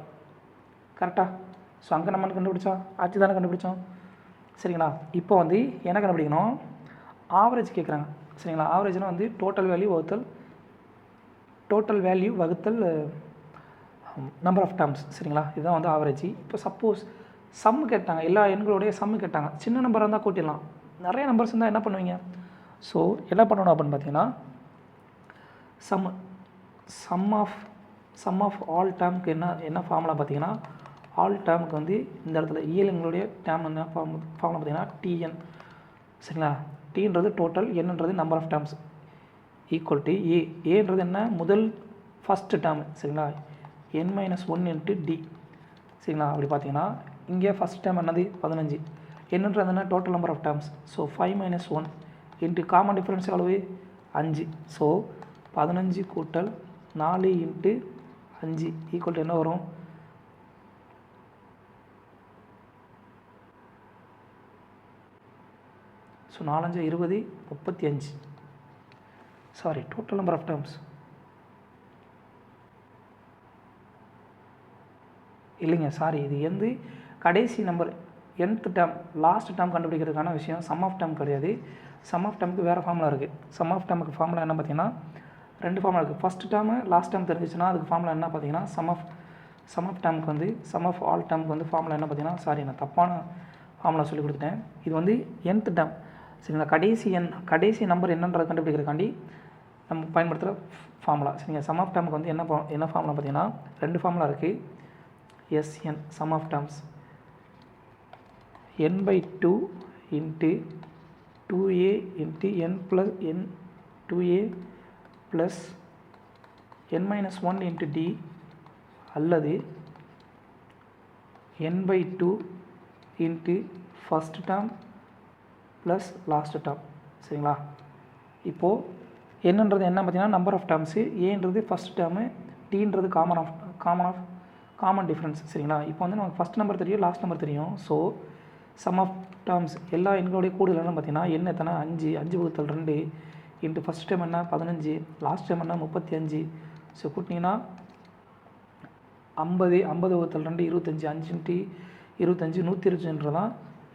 கரெக்டாக? ஸோ அங்கே நம்ம கண்டுபிடிச்சோம், ஆச்சு தானே கண்டுபிடிச்சோம். சரிங்களா? இப்போ வந்து என்ன கண்டுபிடிக்கணும்? ஆவரேஜ் கேட்குறாங்க. சரிங்களா? ஆவரேஜ்னால் வந்து டோட்டல் வேல்யூ வகுத்தல் நம்பர் ஆஃப் டேர்ம்ஸ். சரிங்களா? இதுதான் வந்து ஆவரேஜ். இப்போ சப்போஸ் சம்மு கேட்டாங்க, எல்லா எண்களுடைய சம்மு கேட்டாங்க. சின்ன நம்பராக இருந்தால் கூட்டிடலாம், நிறைய நம்பர்ஸ் இருந்தால் என்ன பண்ணுவீங்க? ஸோ என்ன பண்ணணும் அப்படின்னு பார்த்தீங்கன்னா சம் ஆஃப் ஆல் டேர்முக்கு என்ன ஃபார்முலா பார்த்தீங்கன்னா, ஆல் டேர்முக்கு வந்து இந்த இடத்துல இயலுங்களுடைய டேர்ம் என்ன ஃபார்முலா பார்த்தீங்கன்னா டிஎன். சரிங்களா? டீன்றது டோட்டல், என்னன்றது number of terms equal to ஏன்றது என்ன? First term. சரிங்களா? n-1 × d. சரிங்களா? அப்படி பார்த்தீங்கன்னா இங்கே ஃபஸ்ட் டேர்ம் என்னது? 15. என்னன்றது என்ன? Total number of terms. So 5 - 1 into common difference எவ்வளவு? 5. ஸோ 15 கூட்டல் 4 × 5 ஈக்குவல் டு என்ன வரும்? So 4 × 5 = 20, 35. Sorry, total number of terms இல்லைங்க, சாரி. இது வந்து கடைசி number nth term last term கண்டுபிடிக்கிறதுக்கான விஷயம். சம் ஆஃப் டேர்ம் கிடையாது. சம் ஆஃப் டேர்முக்கு வேறு ஃபார்முலா இருக்குது. சம் ஆஃப் டேர்முக்கு ஃபார்முலா என்ன பார்த்தீங்கன்னா 2 ஃபார்முலா இருக்குது. ஃபஸ்ட் டேர்மு லாஸ்ட் டேர்ம் தெரிஞ்சிச்சுன்னா அதுக்கு ஃபார்முலா என்ன பார்த்தீங்கன்னா சம் ஆஃப் டேர்முக்கு வந்து சம் ஆஃப் ஆல் டேர்முக்கு வந்து ஃபார்முலா என்ன பார்த்தீங்கன்னா, சாரி நான் தப்பான ஃபார்முலா சொல்லி கொடுத்துட்டேன். இது வந்து nth டேர்ம். சரிங்களா? கடைசி நம்பர் என்னன்றதை கண்டுபிடிக்கிறதுக்காண்டி நம்ம பயன்படுத்துகிற ஃபார்முலா. சரிங்க? சம் ஆஃப் டேர்முக்கு வந்து என்ன ஃபார்முலா பார்த்தீங்கன்னா 2 ஃபார்முலா இருக்குது. SN sum of terms n/2 into 2a into n plus n 2a plus n-1 into d அல்லது n/2 into first term plus last term. சரிங்களா? இப்போது என்னன்றது என்ன பார்த்தீங்கன்னா நம்பர் ஆஃப் டேர்ம்ஸு, ஏன்றது ஃபஸ்ட் டேர்மு, டீன்றது காமன் டிஃப்ரென்ஸ். சரிங்களா? இப்போ வந்து நமக்கு ஃபஸ்ட் நம்பர் தெரியும், லாஸ்ட் நம்பர் தெரியும். ஸோ சம் ஆஃப் டேர்ம்ஸ் எல்லா எண்களுடைய கூடுதல் என்னன்னு பார்த்தீங்கன்னா எண் எத்தனை 5 5 வகுத்தல் 2 இன்ட்டு ஃபஸ்ட் டைம் என்ன 15 லாஸ்ட் டைம் என்ன 35. ஸோ கூட்டினீங்கன்னா 50 50 வகுத்தல் 2 25 5 இன்ட்டு 25 125 தான்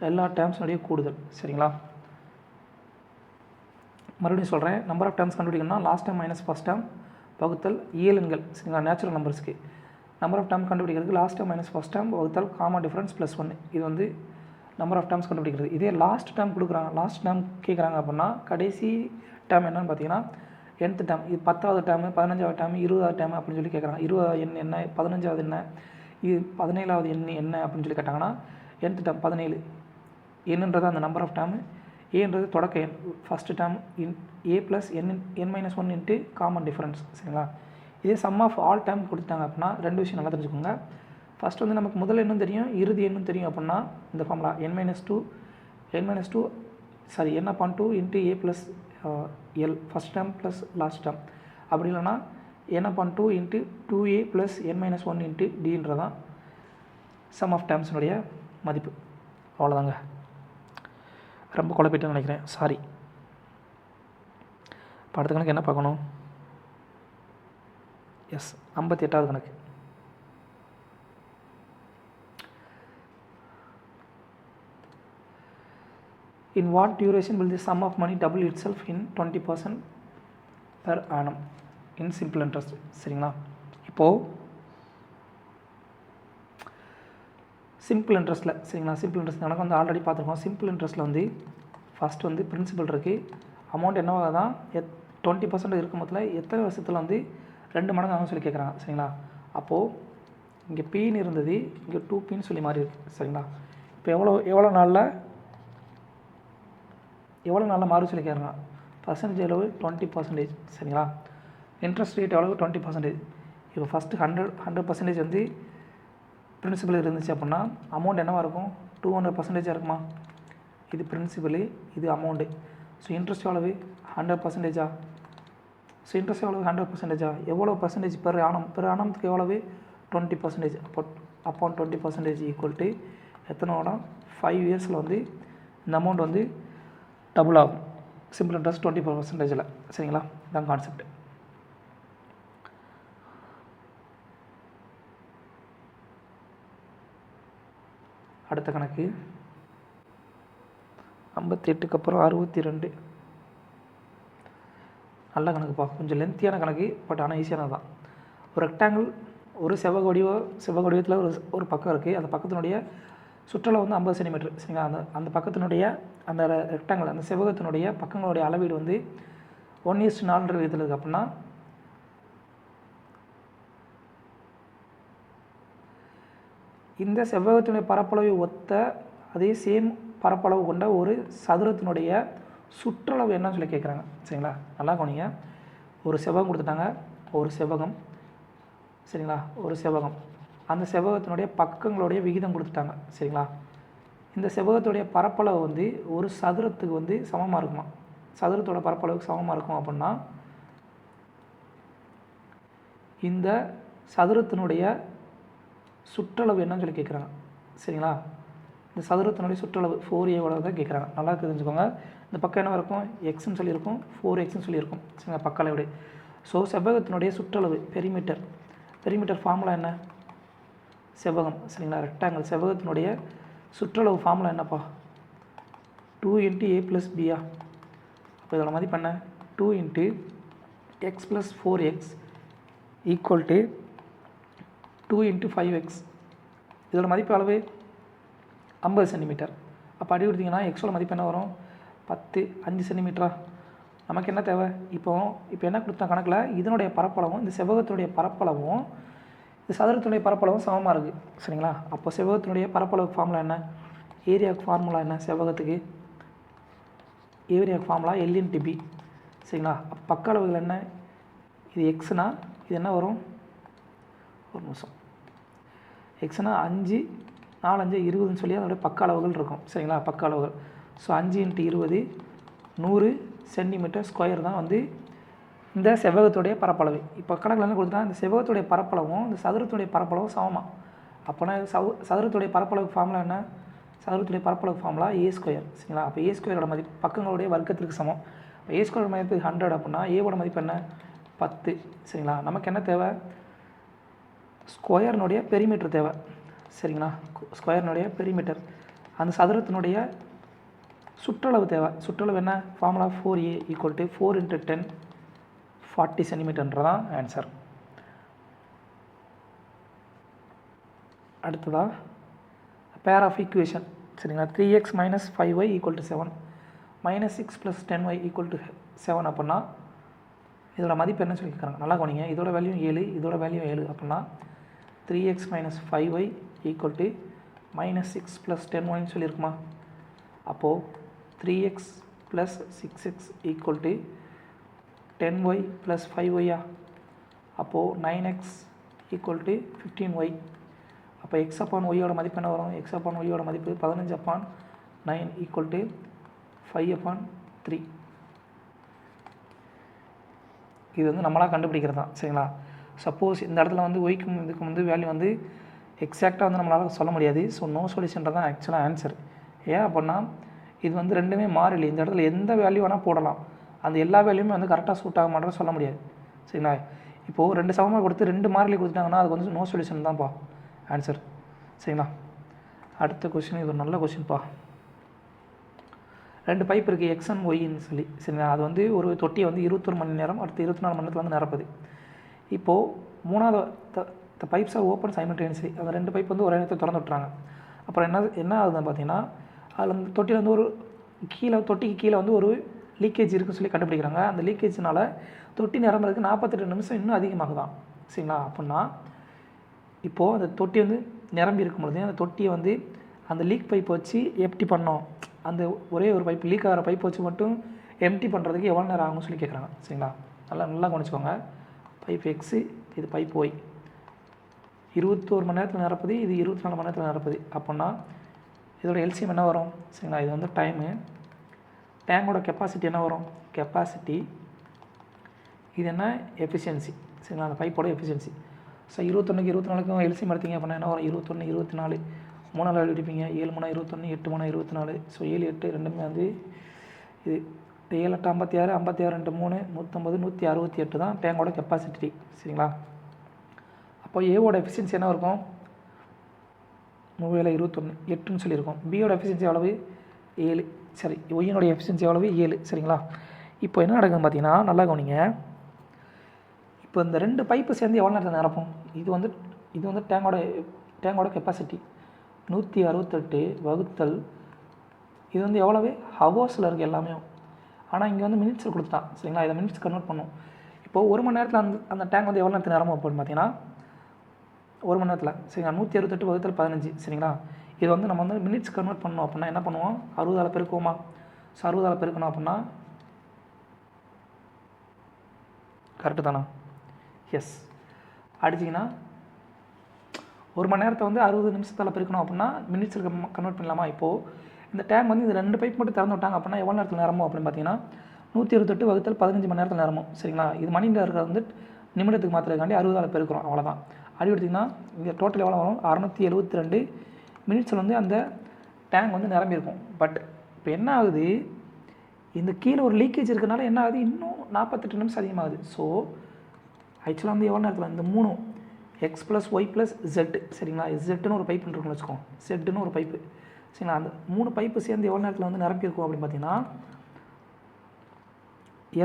எல்லா டேர்ம்ஸுடைய கூடுதல். சரிங்களா? மறுபடியும் சொல்கிறேன், நம்பர் ஆஃப் டேர்ம்ஸ் கண்டுபிடிக்கணும்னா last time minus first time வகுத்தல் இயலெண்கள். சரிங்களா? நேச்சுரல் நம்பர்ஸ்க்கு நம்பர் ஆஃப் டேர்ம் கண்டுபிடிக்கிறதுக்கு last time minus first time வகுத்தல் காமன் டிஃபரன்ஸ் ப்ளஸ் 1. இது வந்து நம்பர் ஆஃப் டேர்ம்ஸ் கண்டுபிடிக்கிறது. இதே லாஸ்ட் டேர்ம் கொடுக்குறாங்க, லாஸ்ட் டேர்ம் கேட்குறாங்க அப்படின்னா கடைசி டேர்ம் என்னன்னு பார்த்தீங்கன்னா nth டேர்ம். இது 10வது டேர்மு 15வது டேர்மு 20வது டேர்மு அப்படின்னு சொல்லி கேட்குறாங்க. 20வது எண் என்ன, 15வது என்ன, இது 17வது எண் என்ன அப்படின்னு சொல்லி கேட்டாங்கன்னா nth டேர்ம் 17. என்னன்றது அந்த நம்பர் ஆஃப் டேர்மு, ஏன்றது தொடக்க எண், first term a plus n-1 into common difference. சரிங்களா? இதே சம் ஆஃப் ஆல் டேர்ம் கொடுத்தாங்க அப்படின்னா ரெண்டு விஷயம் நல்லா தெரிஞ்சுக்கோங்க. ஃபஸ்ட் வந்து நமக்கு முதல் எண்ணும் தெரியும், இறுதி எண்ணும் தெரியும். அப்படின்னா இந்த formula n-2 into a plus l first term plus last term. அப்படி இல்லைனா n/2 into 2a plus n-1 into dன்றதான் சம் ஆஃப் டேர்ம்ஸினுடைய மதிப்பு. அவ்வளோதாங்க. ரொம்ப குழப்பிட்டேன்னு நினைக்கிறேன், சாரி. இப்போ அடுத்த கணக்கு என்ன பார்க்கணும்? எஸ், 58வது கணக்கு. In what duration will the sum of money double itself in 20% per annum in simple interest? சரிங்களா? இப்போது சிம்பிள் இன்ட்ரெஸ்ட்டில், சரிங்களா, சிம்பிள் இன்ட்ரெஸ்ட் கணக்கு வந்து ஆல்ரெடி பார்த்துருக்கோம். சிம்பிள் இன்ட்ரெஸ்ட்டில் வந்து ஃபஸ்ட்டு வந்து பிரின்சிபல் இருக்குது, அமௌண்ட் என்னவாக தான் 20% இருக்கும் போதில் எத்தனை வருஷத்தில் வந்து 2 மடங்கு ஆகும் சொல்லி கேட்குறாங்க. சரிங்களா? அப்போது இங்கே பின்னு இருந்தது, இங்கே 2Pன்னு சொல்லி மாறி இருக்குது. சரிங்களா? இப்போ எவ்வளோ நாளில் மாறும் சொல்லி கேட்குறாங்க. பர்சன்டேஜ் எவ்வளவு? 20%. சரிங்களா? இன்ட்ரெஸ்ட் ரேட் எவ்வளவு? 20%. இப்போ ஃபஸ்ட்டு 100% வந்து பிரின்சிபல் இருந்துச்சு அப்படின்னா அமௌண்ட் என்னவாக இருக்கும்? 200% இருக்குமா? இது பிரின்சிபலு, இது அமௌண்ட்டு. ஸோ இன்ட்ரெஸ்ட் எவ்வளவு? 100%. ஸோ இன்ட்ரெஸ்ட் எவ்வளவு? 100%. எவ்வளோ பர்சன்டேஜ் பெர் ஆனம்த்துக்கு எவ்வளவு? 20%. அப்போ 20% ஈக்குவல் டு எத்தனை வரும்? 5 இயர்ஸில் வந்து இந்த அமௌண்ட் வந்து டபுள் ஆகும். Simple interest 24%. சரிங்களா? இதான் கான்செப்ட். அடுத்த கணக்கு 58க்கு அப்புறம் 62. நல்ல கணக்குப்பா, கொஞ்சம் லென்த்தியான கணக்கு, பட் ஆனால் ஈஸியானது தான். ஒரு ரெக்டாங்கிள், ஒரு செவ்வக வடிவத்தில் ஒரு பக்கம் இருக்குது. அந்த பக்கத்தினுடைய சுற்றளவு வந்து 50 சென்டிமீட்டர். சரிங்களா? அந்த பக்கத்தினுடைய அந்த ரெக்டாங்கிள், அந்த செவ்வகத்தினுடைய பக்கங்களுடைய அளவீடு வந்து 1:4 விதத்தில் இருக்குது. அப்படின்னா இந்த செவ்வகத்தினுடைய பரப்பளவை ஒத்த அதே சேம் பரப்பளவு கொண்ட ஒரு சதுரத்தினுடைய சுற்றளவு என்னன்னு சொல்லி கேட்குறாங்க. சரிங்களா? நல்லா கவனிங்க. ஒரு செவ்வகம் கொடுத்துட்டாங்க, ஒரு செவ்வகம். சரிங்களா? ஒரு செவ்வகம், அந்த செவ்வகத்தினுடைய பக்கங்களுடைய விகிதம் கொடுத்துட்டாங்க. சரிங்களா? இந்த செவ்வகத்துடைய பரப்பளவு வந்து ஒரு சதுரத்துக்கு வந்து சமமாக இருக்குமா? சதுரத்தோட பரப்பளவுக்கு சமமாக இருக்கும். அப்படின்னா இந்த சதுரத்தினுடைய சுற்றளவு என்னன்னு சொல்லி கேட்குறாங்க. சரிங்களா? இந்த சதுரத்தினுடைய சுற்றளவு 4a தான் கேட்குறாங்க. நல்லா தெரிஞ்சுக்கோங்க. இந்த பக்கம் என்ன இருக்கும்? எக்ஸ்ன்னு சொல்லியிருக்கும், 4xன்னு சொல்லியிருக்கும். சரிங்களா? பக்க அளவுடைய. ஸோ செவ்வகத்தினுடைய சுற்றளவு பெரிமீட்டர் ஃபார்முலா என்ன? செவ்வகம். சரிங்களா? ரெக்டாங்கிள் செவ்வகத்தினுடைய சுற்றளவு ஃபார்முலா என்னப்பா? 2 × a + b. அப்போ இதோட மதிப்பு என்ன? 2 × x + 4x equal to 2 × 5x. இதோட மதிப்பு அளவு 50 சென்டிமீட்டர். அப்போ அடி கொடுத்தீங்கன்னா எக்ஸோட மதிப்பு என்ன வரும்? 5 சென்டிமீட்டரா? நமக்கு என்ன தேவை? இப்போ என்ன கொடுத்தா கணக்கில் இதனுடைய பரப்பளவும் இந்த செவ்வகத்தினுடைய பரப்பளவும் இந்த சதுரத்தினுடைய பரப்பளவும் சமமாக இருக்குது. சரிங்களா? அப்போ செவ்வகத்தினுடைய பரப்பளவுக்கு ஃபார்முலா என்ன? ஏரியாவுக்கு ஃபார்முலா என்ன? செவ்வகத்துக்கு ஏரியாவுக்கு ஃபார்முலா L × b. சரிங்களா? அப்போ பக்க அளவுகள் என்ன? இது எக்ஸ்னா இது என்ன வரும்? ஒரு நிமிஷம். எக்ஸ்னா 5 4 5 20ன்னு சொல்லி அதோடைய பக்க அளவுகள் இருக்கும். சரிங்களா? பக்க அளவுகள். ஸோ 5 × 20 100 சென்டிமீட்டர் ஸ்கொயர் தான் வந்து இந்த செவ்வகத்துடைய பரப்பளவு. இப்போ கணக்கில் என்ன கொடுத்தா இந்த செவ்வகத்துடைய பரப்பளவும் இந்த சதுரத்துடைய பரப்பளவும் சமமாக. அப்போனா சதுரத்துடைய பரப்பளவுக்கு ஃபார்முலா என்ன? சதுரத்துடைய பரப்பளவு ஃபார்முலா ஏ ஸ்கொயர் சரிங்களா. அப்போ ஏ ஸ்கொயரோட மதிப்பு பக்கங்களுடைய வர்க்கத்திற்கு சமம். இப்போ ஏ ஸ்கொயரோட மதிப்பு 100 அப்படின்னா ஏவோட மதிப்பு என்ன 10 சரிங்களா. நமக்கு என்ன தேவை ஸ்கொயர்னுடைய பெரிமீட்டர் தேவை சரிங்களா. ஸ்கொயர்னுடைய பெரிமீட்டர் அந்த சதுரத்தினுடைய சுற்றளவு தேவை. சுற்றளவு என்ன ஃபார்முலா 4a = 4 × 10 40 சென்டிமீட்டர்ன்றதான் ஆன்சர். அடுத்ததாக பேர் ஆஃப் ஈக்குவேஷன் சரிங்களா. 3x - 5y = 7 -6 + 10y = 7 அப்படின்னா இதோட மதிப்பு என்ன சொல்லி கேட்குறாங்க நல்லா கவனிங்க. இதோட வேல்யூ 7 இதோட வேல்யூ 7 அப்படின்னா 3x - 5y = -6 + 10y சொல்லியிருக்குமா. அப்போது 3x + 6x = 10y + 5y. அப்போது 9x = 15y. அப்போ x/y மதிப்பு என்ன வரும் x/y மதிப்பு 15/9 = 5/3. இது வந்து நம்மளாக கண்டுபிடிக்கிறது தான் சரிங்களா. சப்போஸ் இந்த இடத்துல வந்து ஒய்க்கும் இதுக்கு வந்து வேல்யூ வந்து எக்ஸாக்டாக வந்து நம்மளால் சொல்ல முடியாது. ஸோ நோ சொல்யூஷன்றது தான் ஆக்சுவலாக ஆன்சர். ஏன் அப்படின்னா இது வந்து ரெண்டுமே மாறிலி. இந்த இடத்துல எந்த வேல்யூ வேணால் போடலாம். அந்த எல்லா வேல்யூமே வந்து கரெக்டாக சூட் ஆக மாட்டேன்னு சொல்ல முடியாது சரிங்களா. இப்போது 2 சமமாக கொடுத்து 2 மாறிலி கொடுத்துட்டாங்கன்னா அதுக்கு வந்து நோ சொல்யூஷன் தான்ப்பா ஆன்சர் சரிங்களா. அடுத்த கொஸ்டின் இது ஒரு நல்ல கொஸ்டின்ப்பா. 2 பைப் இருக்குது எக்ஸ் அண்ட் ஒய்ன்னு சொல்லி சரிங்களா. அது வந்து ஒரு தொட்டியை வந்து 21 மணி நேரம் அடுத்து 24 மணி நேரத்தில் வந்து நிரப்புது. இப்போது மூணாவது பைப்ஸ் ஆர் ஓப்பன் சைமல்டேனியஸ்லி. அந்த 2 பைப் வந்து ஒரே நேரத்தில் திறந்து விட்டுறாங்க. அப்புறம் என்ன ஆகுதுன்னு பார்த்தீங்கன்னா அதில் அந்த தொட்டியில் வந்து ஒரு தொட்டிக்கு கீழே வந்து ஒரு லீக்கேஜ் இருக்குன்னு சொல்லி கண்டுபிடிக்கிறாங்க. அந்த லீக்கேஜ்னால் தொட்டி நிரம்புறதுக்கு 48 நிமிஷம் இன்னும் அதிகமாகுதான் சரிங்களா. அப்படின்னா இப்போது அந்த தொட்டி வந்து நிரம்பி இருக்கும் பொழுது அந்த தொட்டியை வந்து அந்த லீக் பைப் வச்சு எம்டி பண்ணோம். அந்த ஒரே ஒரு பைப் லீக் ஆகிற பைப் வச்சு மட்டும் எம்டி பண்ணுறதுக்கு எவ்வளோ நேரம் ஆகும்னு சொல்லி கேட்குறாங்க சரிங்களா. நல்லா கவனிச்சுக்கோங்க. பைப் எக்ஸு இது பைப் ஒய் 21 மணி நேரத்தில் நிரப்புது, இது 24 மணி நேரத்தில் நிரப்புது. அப்படின்னா இதோட எல்சிஎம் என்ன வரும் சரிங்களா. இது வந்து டைமு. டேங்கோட கெப்பாசிட்டி என்ன வரும் கெப்பாசிட்டி. இது என்ன எஃபிஷியன்சி சரிங்களா. அந்த பைப்போட எஃபிஷியன்சி. ஸோ 21க்கு 24க்கும் எல்சிஎம் எடுத்தீங்க அப்படின்னா என்ன வரும் 21 24 3 நாள் எடுப்பீங்க 7 3 21 8 3 24. ஸோ 7 8 ரெண்டுமே வந்து இது 7 8 56 56 2 3 150 168 தான் டேங்கோட கெப்பாசிட்டி சரிங்களா. அப்போ ஏவோட எஃபிஷியன்சி என்ன இருக்கும் 3 21 8ன்னு சொல்லியிருக்கோம். பியோட எஃபிஷியன்சி எவ்வளவு 7 சரி. ஒய்யினோட எஃபிஷியன்சி எவ்வளவு 7 சரிங்களா. இப்போ என்ன நடக்குதுன்னு பார்த்தீங்கன்னா நல்லா கவனிங்க. இப்போ இந்த 2 பைப்பு சேர்ந்து எவ்வளோ நேரத்தில் நிரப்பும். இது வந்து டேங்கோட கெப்பாசிட்டி 168 வகுத்தல் இது வந்து எவ்வளவு ஹவர்ஸில் இருக்குது எல்லாமே. ஆனால் இங்கே வந்து மினிட்ஸில் கொடுத்தான் சரிங்களா. இதை மினிட்ஸ் கன்வெர்ட் பண்ணும். இப்போது 1 மணி நேரத்தில் அந்த டேங்க் வந்து எவ்வளோ நேரத்தில் நிரம்பும் அப்படின்னு பார்த்தீங்கன்னா 1 மணி நேரத்தில் சரிங்களா 168 வகுத்தல் 15 சரிங்களா. இது வந்து நம்ம வந்து மினிட்ஸ் கன்வெர்ட் பண்ணோம் அப்படின்னா என்ன பண்ணுவோம் 60ஆல் பெருக்குவோமா. ஸோ 60ஆல் பெருக்கணும் அப்படின்னா கரெக்டு தானா எஸ். அடிச்சிங்கன்னா 1 மணி நேரத்தை வந்து 60 நிமிஷத்தால் பெருக்கணும் அப்படின்னா மினிட்ஸில் கன்வெர்ட் பண்ணலாமா. இப்போது இந்த டேங்க் வந்து இந்த 2 பைப் மட்டும் திறந்து விட்டாங்க அப்படின்னா எவ்வளோ நேரத்தில் நிரம்பும் அப்படின்னு பார்த்தீங்கன்னா 168 வகுத்தல் 15 மணி நேரத்தில் நிரம்பும் சரிங்களா. இது மணி நேரம் வந்து நிமிடத்துக்கு மாத்திரக்காண்டி 60ஆல் பெருக்கிறோம் அவ்வளோதான். அப்படி எடுத்திங்கன்னா இங்கே டோட்டல் எவ்வளோ வரும் 672 மினிட்ஸில் வந்து அந்த டேங்க் வந்து நிரம்பியிருக்கும். பட் இப்போ என்ன ஆகுது இந்த கீழே ஒரு லீக்கேஜ் இருக்கிறனால என்ன ஆகுது இன்னும் 48 நிமிஷம் அதிகமாகுது. ஸோ ஆக்சுவலாக வந்து எவ்வளோ நேரத்தில் இந்த 3 x plus y plus z சரிங்களா. ஜெட்டுன்னு ஒரு பைப்புன்னு இருக்குன்னு வச்சுக்கோங்க. ஜெட்டுன்னு ஒரு பைப்பு சரிங்களா. அந்த 3 பைப்பு சேர்ந்து எவ்வளோ நேரத்தில் வந்து நிரப்பியிருக்கும் அப்படின்னு பார்த்தீங்கன்னா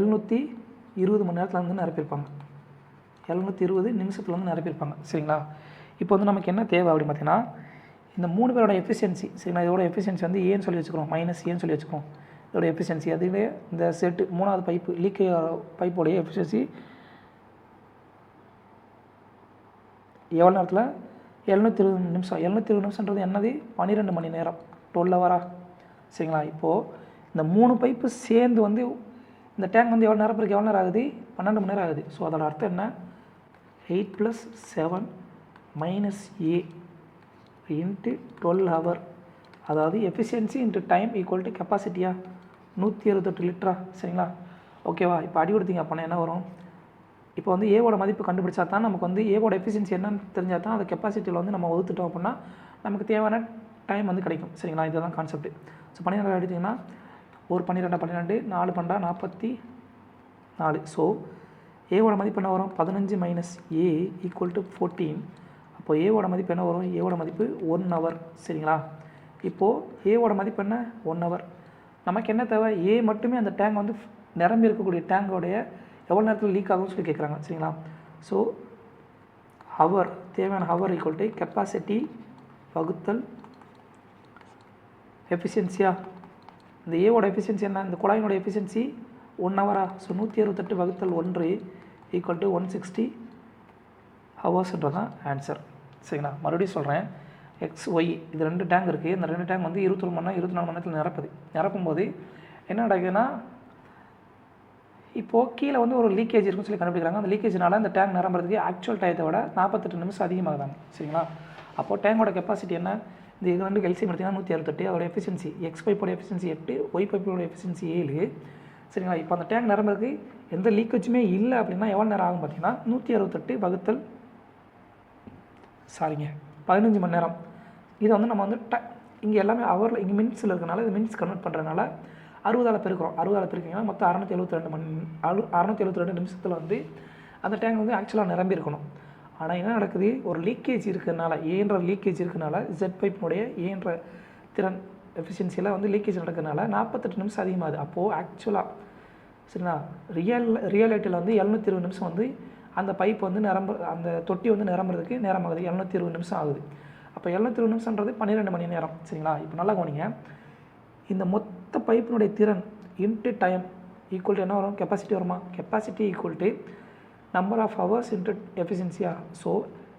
720 மணி நேரத்தில் வந்து நிரப்பியிருப்பாங்க. 720 நிமிஷத்தில் வந்து நிரப்பியிருப்பாங்க சரிங்களா. இப்போ வந்து நமக்கு என்ன தேவை அப்படின்னு பார்த்தீங்கன்னா இந்த 3 பேரோட எஃபிஷியன்சி சரிங்களா. இதோட எஃபிஷியன்சி வந்து ஏன்னு சொல்லி வச்சுக்கிறோம் -ஏன்னு சொல்லி வச்சுக்கிறோம். இதோட எஃபிஷியன்சி அதுவே இந்த செட்டு 3வது பைப்பு லீக் பைப்போடைய எஃபிஷியன்சி எவ்வளோ நேரத்தில் 720 நிமிஷம். 720 நிமிஷன்றது என்னது 12 மணி நேரம் 12 ஹவரா சரிங்களா. இப்போது இந்த 3 பைப்பு சேர்ந்து வந்து இந்த டேங்க் வந்து எவ்வளோ நேரம் எவ்வளோ நேரம் ஆகுது 12 மணி நேரம் ஆகுது. ஸோ அதோட அர்த்தம் என்ன 8 + 7 - A × 12 ஹவர். அதாவது எஃபிஷியன்சி × டைம் ஈக்குவல் டு கெப்பாசிட்டியா 168 லிட்டரா சரிங்களா. ஓகேவா. இப்போ அடி கொடுத்தீங்க அப்படின்னா என்ன வரும் இப்போ வந்து ஏவோட மதிப்பு கண்டுபிடிச்சா தான் நமக்கு வந்து ஏவோட எஃபிஷியன்சி என்னன்னு தெரிஞ்சால் தான் அந்த கெப்பாசிட்டியில் வந்து நம்ம ஒதுத்துட்டோம் அப்படின்னா நமக்கு தேவையான டைம் வந்து கிடைக்கும். சரிங்களா, இதுதான் கான்செப்ட். ஸோ 12 எடுத்திங்கன்னா ஒரு 12 4 12 44. ஸோ ஏவோட மதிப்பு என்ன வரும்? 15 மைனஸ் ஏ ஈக்குவல் டு 14. அப்போ ஏவோட மதிப்பு என்ன வரும்? ஏவோட மதிப்பு 1 ஹவர். சரிங்களா, இப்போது ஏவோட மதிப்பு என்ன? 1 ஹவர். நமக்கு என்ன தேவை? ஏ மட்டுமே அந்த டேங்க் வந்து நிரம்பி இருக்கக்கூடிய டேங்கோடைய எவ்வளோ நேரத்தில் லீக் ஆகும்னு சொல்லி கேட்குறாங்க. சரிங்களா, ஸோ ஹவர், தேவையான ஹவர் ஈக்குவல் டு கெப்பாசிட்டி வகுத்தல் எஃபிஷியன்சியா. இந்த ஏவோட எஃபிஷியன்சி என்ன? இந்த குழாயினோட எஃபிஷியன்சி 1 ஹவரா? ஸோ 168 வகுத்தல் 1 ஈக்குவல் டு 160 ஹவர்ஸ்ன்றது தான் ஆன்சர். சரிங்களா, மறுபடியும் சொல்கிறேன். எக்ஸ் ஒய் இது 2 டேங்க் இருக்குது. இந்த 2 டேங்க் வந்து 21 மணி நேரம் 24 மணி நேரத்தில் நிரப்பும்போது என்ன நடக்குதுன்னா, இப்போது கீழே வந்து ஒரு லீக்கேஜ் இருக்குன்னு சொல்லி கண்டுபிடிக்கிறாங்க. அந்த லீக்கேஜினால இந்த டேங்க் நிரம்புறதுக்கு ஆக்சுவல் டயத்தை விட 48 நிமிஷம் அதிகமாகுதாங்க. சரிங்களா, அப்போது டேங்கோட கெப்பாசிட்டி என்ன? இந்த இது 2 எல்சிஎம் எடுத்திங்கன்னா 168. அதோட எஃபிஷியன்சி எக்ஸ் பைப்போட எஃபிஷியன்சி 8, ஒய் பைப்போட எஃபிஷியன்சி 7. சரிங்களா, இப்போ அந்த டேங்க் நிரம்புறதுக்கு எந்த லீக்கேஜுமே இல்லை அப்படின்னா எவ்வளோ நேரம் ஆகும் பார்த்தீங்கன்னா 168 வகுத்தல் 15 மணி நேரம். இதை வந்து நம்ம வந்து இங்கே எல்லாமே ஹவரில், இங்கே மினிட்ஸில் இருக்கனால இது மினிட்ஸ் கன்வெர்ட் பண்ணுறதுனால 60ஆல் பெருக்கிறோம். 60ஆல் பெருக்கிங்கன்னா மொத்தம் 672 நிமிஷத்தில் வந்து அந்த டேங்க் வந்து ஆக்சுவலாக நிரம்பி இருக்கணும். ஆனால் என்ன நடக்குது? ஒரு லீக்கேஜ் இருக்கிறதுனால, ஏன்ற லீக்கேஜ் இருக்கிறனால, ஜெட் பைப்பினுடைய ஏன்ற திறன் எஃபிஷியன்சியில் வந்து லீக்கேஜ் நடக்கிறதுனால 48 நிமிஷம் அதிகமாகுது. அப்போது ஆக்சுவலாக சரிங்களா ரியாலிட்டியில் வந்து 720 நிமிஷம் வந்து அந்த பைப் வந்து அந்த தொட்டி வந்து நிரம்புறதுக்கு நேரமாகுது. 720 நிமிஷம் ஆகுது. அப்போ 720 நிமிஷம்ன்றது 12 மணி நேரம். சரிங்களா, இப்போ நல்லா கவனிங்க. இந்த மொத்த பைப்பினுடைய திறன் இன்ட்டு டைம் ஈக்குவல் டு என்ன வரும்? கெப்பாசிட்டி வருமா? Capacity equal to number of hours into எஃபிஷியன்சியா. ஸோ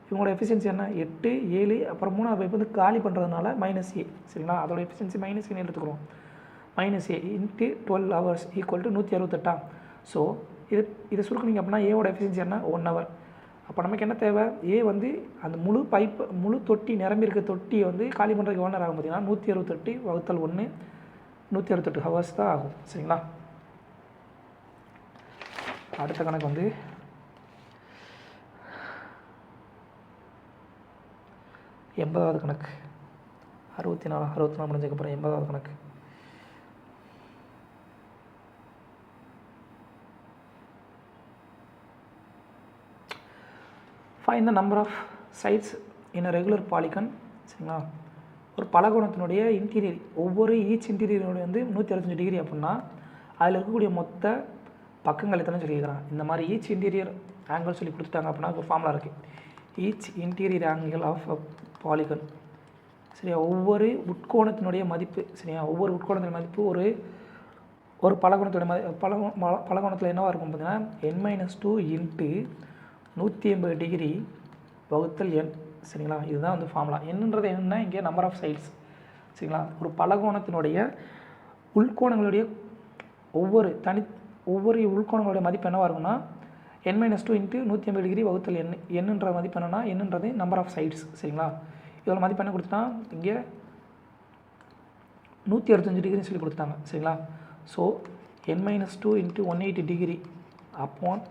இவங்களோட எஃபிஷியன்சி என்ன? 8, 7, அப்புறம் 3ஆவது பைப் வந்து காலி பண்ணுறதுனால -A. சரிங்களா, அதோட எஃபிஷியன்சி -A எடுத்துக்கிறோம். -A into 12 hours equal to 168. So இதை சுருக்குனிங்க அப்படின்னா ஏவோட எஃபிஷியன்சி என்ன? 1 ஹவர். அப்போ நமக்கு என்ன தேவை? ஏ வந்து அந்த முழு தொட்டி நிரம்பி இருக்க தொட்டியை வந்து காலி பண்ணுறதுக்கு எவ்வளோ நேரம் ஆகும் பார்த்தீங்கன்னா 168 வகுத்தல் 1 168 ஹவர்ஸ் தான் ஆகும். சரிங்களா, அடுத்த கணக்கு வந்து 80வது கணக்கு. 64 முடிஞ்சதுக்கப்புறம் 80வது கணக்கு. Find the number of sides in a regular polygon. சரிங்களா, ஒரு பலகோணத்தினுடைய இன்டீரியர், ஒவ்வொரு ஈச் இன்டீரியரோட வந்து 165 டிகிரி அப்படின்னா அதில் இருக்கக்கூடிய மொத்த பக்கங்கள் எத்தனை சொல்லியிருக்கிறான். இந்த மாதிரி ஈச் இன்டீரியர் ஆங்கிள் சொல்லி கொடுத்துட்டாங்க அப்படின்னா ஒரு ஃபார்முலா இருக்குது. Each interior angle of a polygon. சரியா, ஒவ்வொரு உட்கோணத்தினுடைய மதிப்பு. சரியா, ஒவ்வொரு உட்கோணத்தின் மதிப்பு ஒரு பலகோணத்துடைய பலகோணத்தில் என்னவாக இருக்கும் பார்த்தீங்கன்னா n-2 இன்ட்டு 180 டிகிரி வகுத்தல் n. சரிங்களா, இதுதான் வந்து ஃபார்முலா. என்னன்றது என்னென்னா இங்கே நம்பர் ஆஃப் சைட்ஸ். சரிங்களா, ஒரு பலகோணத்தினுடைய உள்கோணங்களுடைய ஒவ்வொரு உள்கோணங்களுடைய மதிப்பு என்னவாக இருக்குன்னா n-2 இன்ட்டு 180 டிகிரி வகுத்தல் n. என்னன்ற மதிப்பு என்னென்னா என்னன்றது நம்பர் ஆஃப் சைட்ஸ். சரிங்களா, இதோட மதிப்பு என்ன கொடுத்துட்டா இங்கே 165 டிகிரின்னு சொல்லி கொடுத்துட்டாங்க. சரிங்களா, so n-2 into 180 degree upon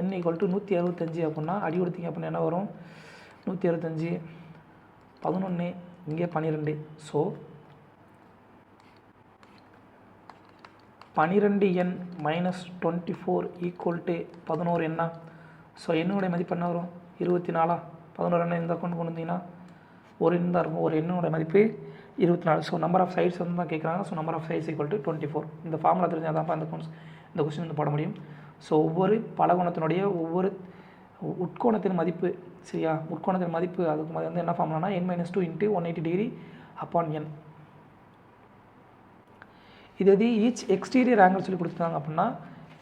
n equal to 165 அப்படின்னா அடி கொடுத்தீங்க அப்படின்னா என்ன வரும்? 165 11 இங்கே 12. ஸோ 12n - 24 ஈக்குவல் டு 11 என்ன? ஸோ என்னுடைய மதிப்பு என்ன வரும்? 24. 11 இந்த கொண்டு வந்தீங்கன்னா ஒரு எண் தான் இருக்கும். ஒரு எண்ணோட மதிப்பு 24. ஸோ நம்பர் ஆஃப் சைட்ஸ் வந்து தான் கேட்குறாங்க. So number of sides equal to 24. இந்த ஃபார்முலா தெரிஞ்சால் தான் இந்த கொஸ்டின் வந்து போட முடியும். ஸோ ஒவ்வொரு பலகோணத்தினுடைய ஒவ்வொரு உட்கோணத்தின் மதிப்பு. சரியா, உட்கோணத்தின் மதிப்பு அதுக்கு வந்து என்ன ஃபார்முலானா n-2 into 180 degree upon n. இது ஈச் எக்ஸ்டீரியர் ஆங்கிள் சொல்லி கொடுத்துட்டாங்க அப்படின்னா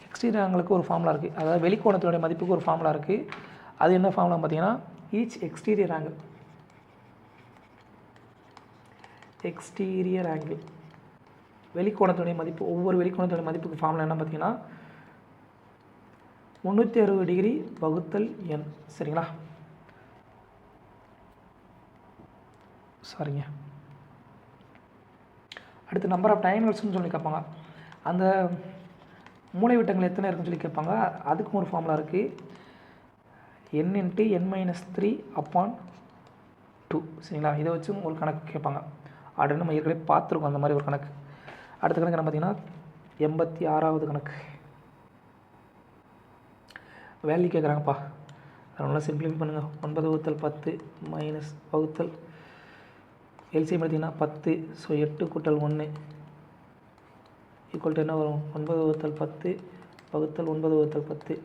எக்ஸ்டீரியர் ஆங்கிளுக்கு ஒரு ஃபார்முலா இருக்குது. அதாவது வெளிக்கோணத்தினுடைய மதிப்புக்கு ஒரு ஃபார்முலா இருக்குது. அது என்ன ஃபார்முலா பார்த்தீங்கன்னா ஈச் எக்ஸ்டீரியர் ஆங்கிள் வெளிக்கோணத்தினுடைய மதிப்பு, ஒவ்வொரு வெளிக்கோணத்தினுடைய மதிப்புக்கு ஃபார்முலா என்ன பார்த்தீங்கன்னா 360 டிகிரி வகுத்தல் n. சரிங்களா, சாரிங்க. அடுத்து நம்பர் ஆஃப் டைனல்ஸ்னு சொல்லி கேட்பாங்க. அந்த மூளை விட்டங்கள் எத்தனை இருக்குன்னு சொல்லி கேட்பாங்க. அதுக்கும் ஒரு ஃபார்முலா இருக்குது. n into n - 3 upon 2. சரிங்களா, இதை வச்சு ஒரு கணக்கு கேட்பாங்க. ஆல்ரெடி நம்ம ஏற்கனவே பார்த்துருக்கோம் அந்த மாதிரி ஒரு கணக்கு. அடுத்த கணக்கு என்ன பார்த்தீங்கன்னா 86வது கணக்கு. வேல்யூ கேட்குறாங்கப்பா, அதனால் சிம்பிளிஃபை பண்ணுங்கள். 9 + 10 மைனஸ் வகுத்தல் எல்சிஎம் பார்த்தீங்கன்னா 10. ஸோ 8 கூட்டல் 1 ஈக்குவல் டு என்ன வரும்? 9 + 10 வகுத்தல் 9 + 10.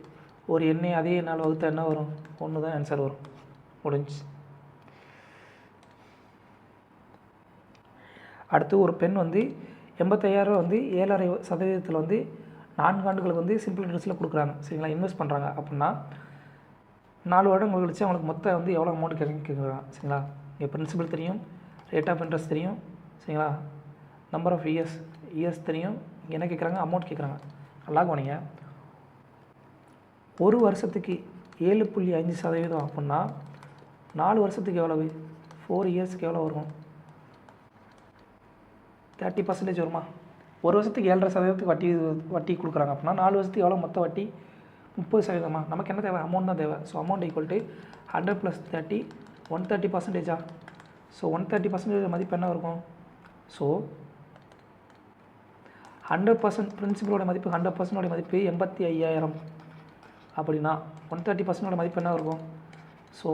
ஒரு எண்ணெய் அதே என்னால் வகுத்தா என்ன வரும்? 1 தான் ஆன்சர் வரும். முடிஞ்சு. அடுத்து ஒரு பெண் வந்து 85,000 வந்து 7.5% வந்து 4 ஆண்டுகளுக்கு வந்து சிம்பிள் இன்ட்ரெஸ்ட்டில் கொடுக்குறாங்க. சரிங்களா, இன்வெஸ்ட் பண்ணுறாங்க. அப்படின்னா 4 வருடங்கள் கழிச்சு அவங்களுக்கு மொத்தம் வந்து எவ்வளோ அமௌண்ட் கேட்குறாங்க. சரிங்களா, இங்கே பிரின்சிபல் தெரியும், ரேட் ஆஃப் இன்ட்ரெஸ்ட் தெரியும். சரிங்களா, நம்பர் ஆஃப் இயர்ஸ் தெரியும். என்ன கேட்குறாங்க? அமௌண்ட் கேட்குறாங்க. நல்லா கவனிங்க. ஒரு வருஷத்துக்கு 7.5% அப்படின்னா 4 வருஷத்துக்கு எவ்வளவு? 4 இயர்ஸ்க்கு எவ்வளோ வரும்? 30% வருமா? ஒரு வருஷத்துக்கு 7.5% வட்டி கொடுக்குறாங்க அப்படின்னா 4 வருஷத்துக்கு எவ்வளோ மொத்த வட்டி? 30%. நமக்கு என்ன தேவை? அமௌண்ட் தான் தேவை. So amount equal to 100 + 30 130%. So 130% மதிப்பு என்ன இருக்கும்? ஸோ 100% பிரின்சிபலோட மதிப்பு 100% மதிப்பு 85,000 அப்படின்னா 130% மதிப்பு என்ன இருக்கும்? ஸோ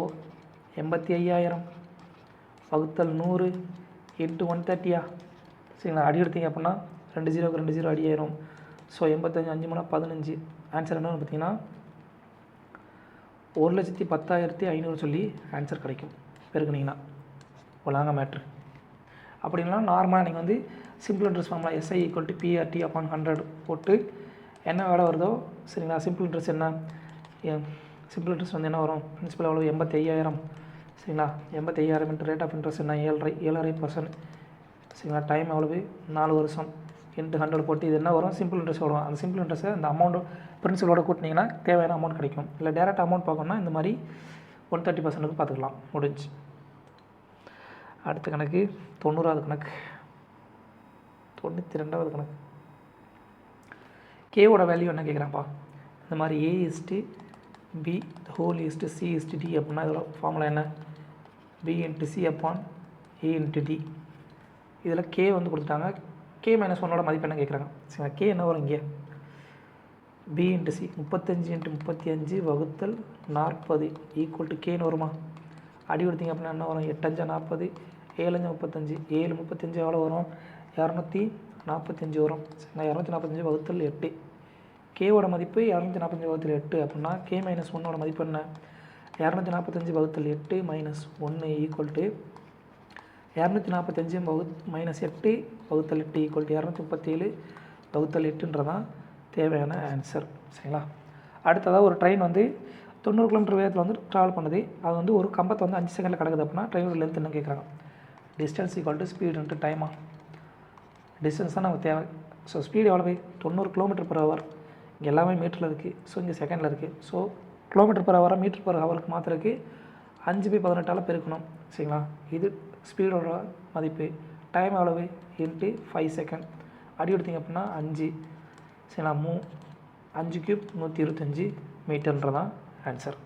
85,000 வகுத்தல் 100 × 130. சரிங்களா, அடி எடுத்தீங்க அப்படின்னா 2 0க்கு 2 0 அடி ஆயிரும். ஸோ 85 5 3 15. ஆன்சர் என்னன்னு பார்த்தீங்கன்னா 1,10,500 சொல்லி ஆன்சர் கிடைக்கும் பெருக்குனிங்கன்னா. இவ்வளோதாங்க மேட்ரு. அப்படின்னா நார்மலாக நீங்கள் வந்து simple interest formula SI = PRT/100 போட்டு என்ன வேலை வருதோ. சரிங்களா, சிம்பிள் இன்ட்ரெஸ்ட் என்ன? சிம்பிள் இன்ட்ரெஸ்ட் வந்து என்ன வரும்? பிரின்சிபல் எவ்வளோ? 85,000. சரிங்களா, 85,000 × ரேட் ஆஃப் இன்ட்ரெஸ்ட் என்ன? 7.5%. சரிங்களா, டைம் எவ்வளவு? 4 வருஷம் × 100 போட்டு இது என்ன வரும்? சிம்பிள் இன்ட்ரெஸ்ட் வரும். அந்த சிம்பிள் இன்ட்ரெஸ்ட்டை அந்த அமௌண்ட்டு பிரின்சிபலோட கூட்டினீங்கன்னா தேவையான அமௌண்ட் கிடைக்கும். இல்லை டேரெக்ட் அமௌண்ட் பார்க்கணுன்னா இந்த மாதிரி 130%க்கு பார்த்துக்கலாம். முடிஞ்சு. அடுத்த கணக்கு 90வது கணக்கு. 92வது கணக்கு. கேவோட வேல்யூ என்ன கேட்குறாப்பா? இந்த மாதிரி A/B C/D அப்படின்னா இதோட ஃபார்முலா என்ன? B × C/A × D. இதில் K வந்து கொடுத்துட்டாங்க. K-1 மதிப்பு என்ன கேட்குறாங்க? சரிங்களா, K என்ன வரும் இங்கே? B × C 35 × 35 வகுத்தல் 40 ஈக்குவல் டு Kன்னு வருமா? அடி கொடுத்தீங்க அப்படின்னா என்ன வரும்? 8 5 40 7 5 35 7 35 எவ்வளோ வரும்? 245 வரும். சரிங்களா, 245 வகுத்தல் 8. கேவோட மதிப்பு 245 வகுத்தல் 8 அப்படின்னா K-1 மதிப்பு என்ன? 245 வகுத்தல் 8 -1 ஈக்குவல் டு 245 -8 வகுத்தல் 8 ஈக்குவல் டு 237 வகுத்தல் 8ன்றதான் தேவையான ஆன்சர். சரிங்களா, அடுத்ததாக ஒரு ட்ரெயின் வந்து 90 km வேகத்தில் வந்து ட்ராவல் பண்ணுது. அது வந்து ஒரு கம்பத்தை வந்து 5 செகண்டில் கிடக்குது அப்படின்னா ட்ரெயினோட லென்த் என்ன கேட்குறாங்க? டிஸ்டன்ஸ் ஈக்குவல் டு ஸ்பீடு × டைமா? டிஸ்டன்ஸ் தான் நமக்கு தேவை. ஸோ ஸ்பீடு எவ்வளோ? 90 km/h. இங்கே எல்லாமே மீட்டரில் இருக்குது. ஸோ இங்கே செகண்டில் இருக்குது. ஸோ km/h மீட்டர்/ஹவருக்கு மாத்திரக்கு 5/18 பெருக்கணும். சரிங்களா, இது ஸ்பீடோட மதிப்பு. டைம் எவ்வளவு? × 5 செகண்ட். அடி எடுத்திங்க அப்படின்னா 5. சரிங்களா, 5³ 125 மீட்டர்ன்றதான் ஆன்சர்.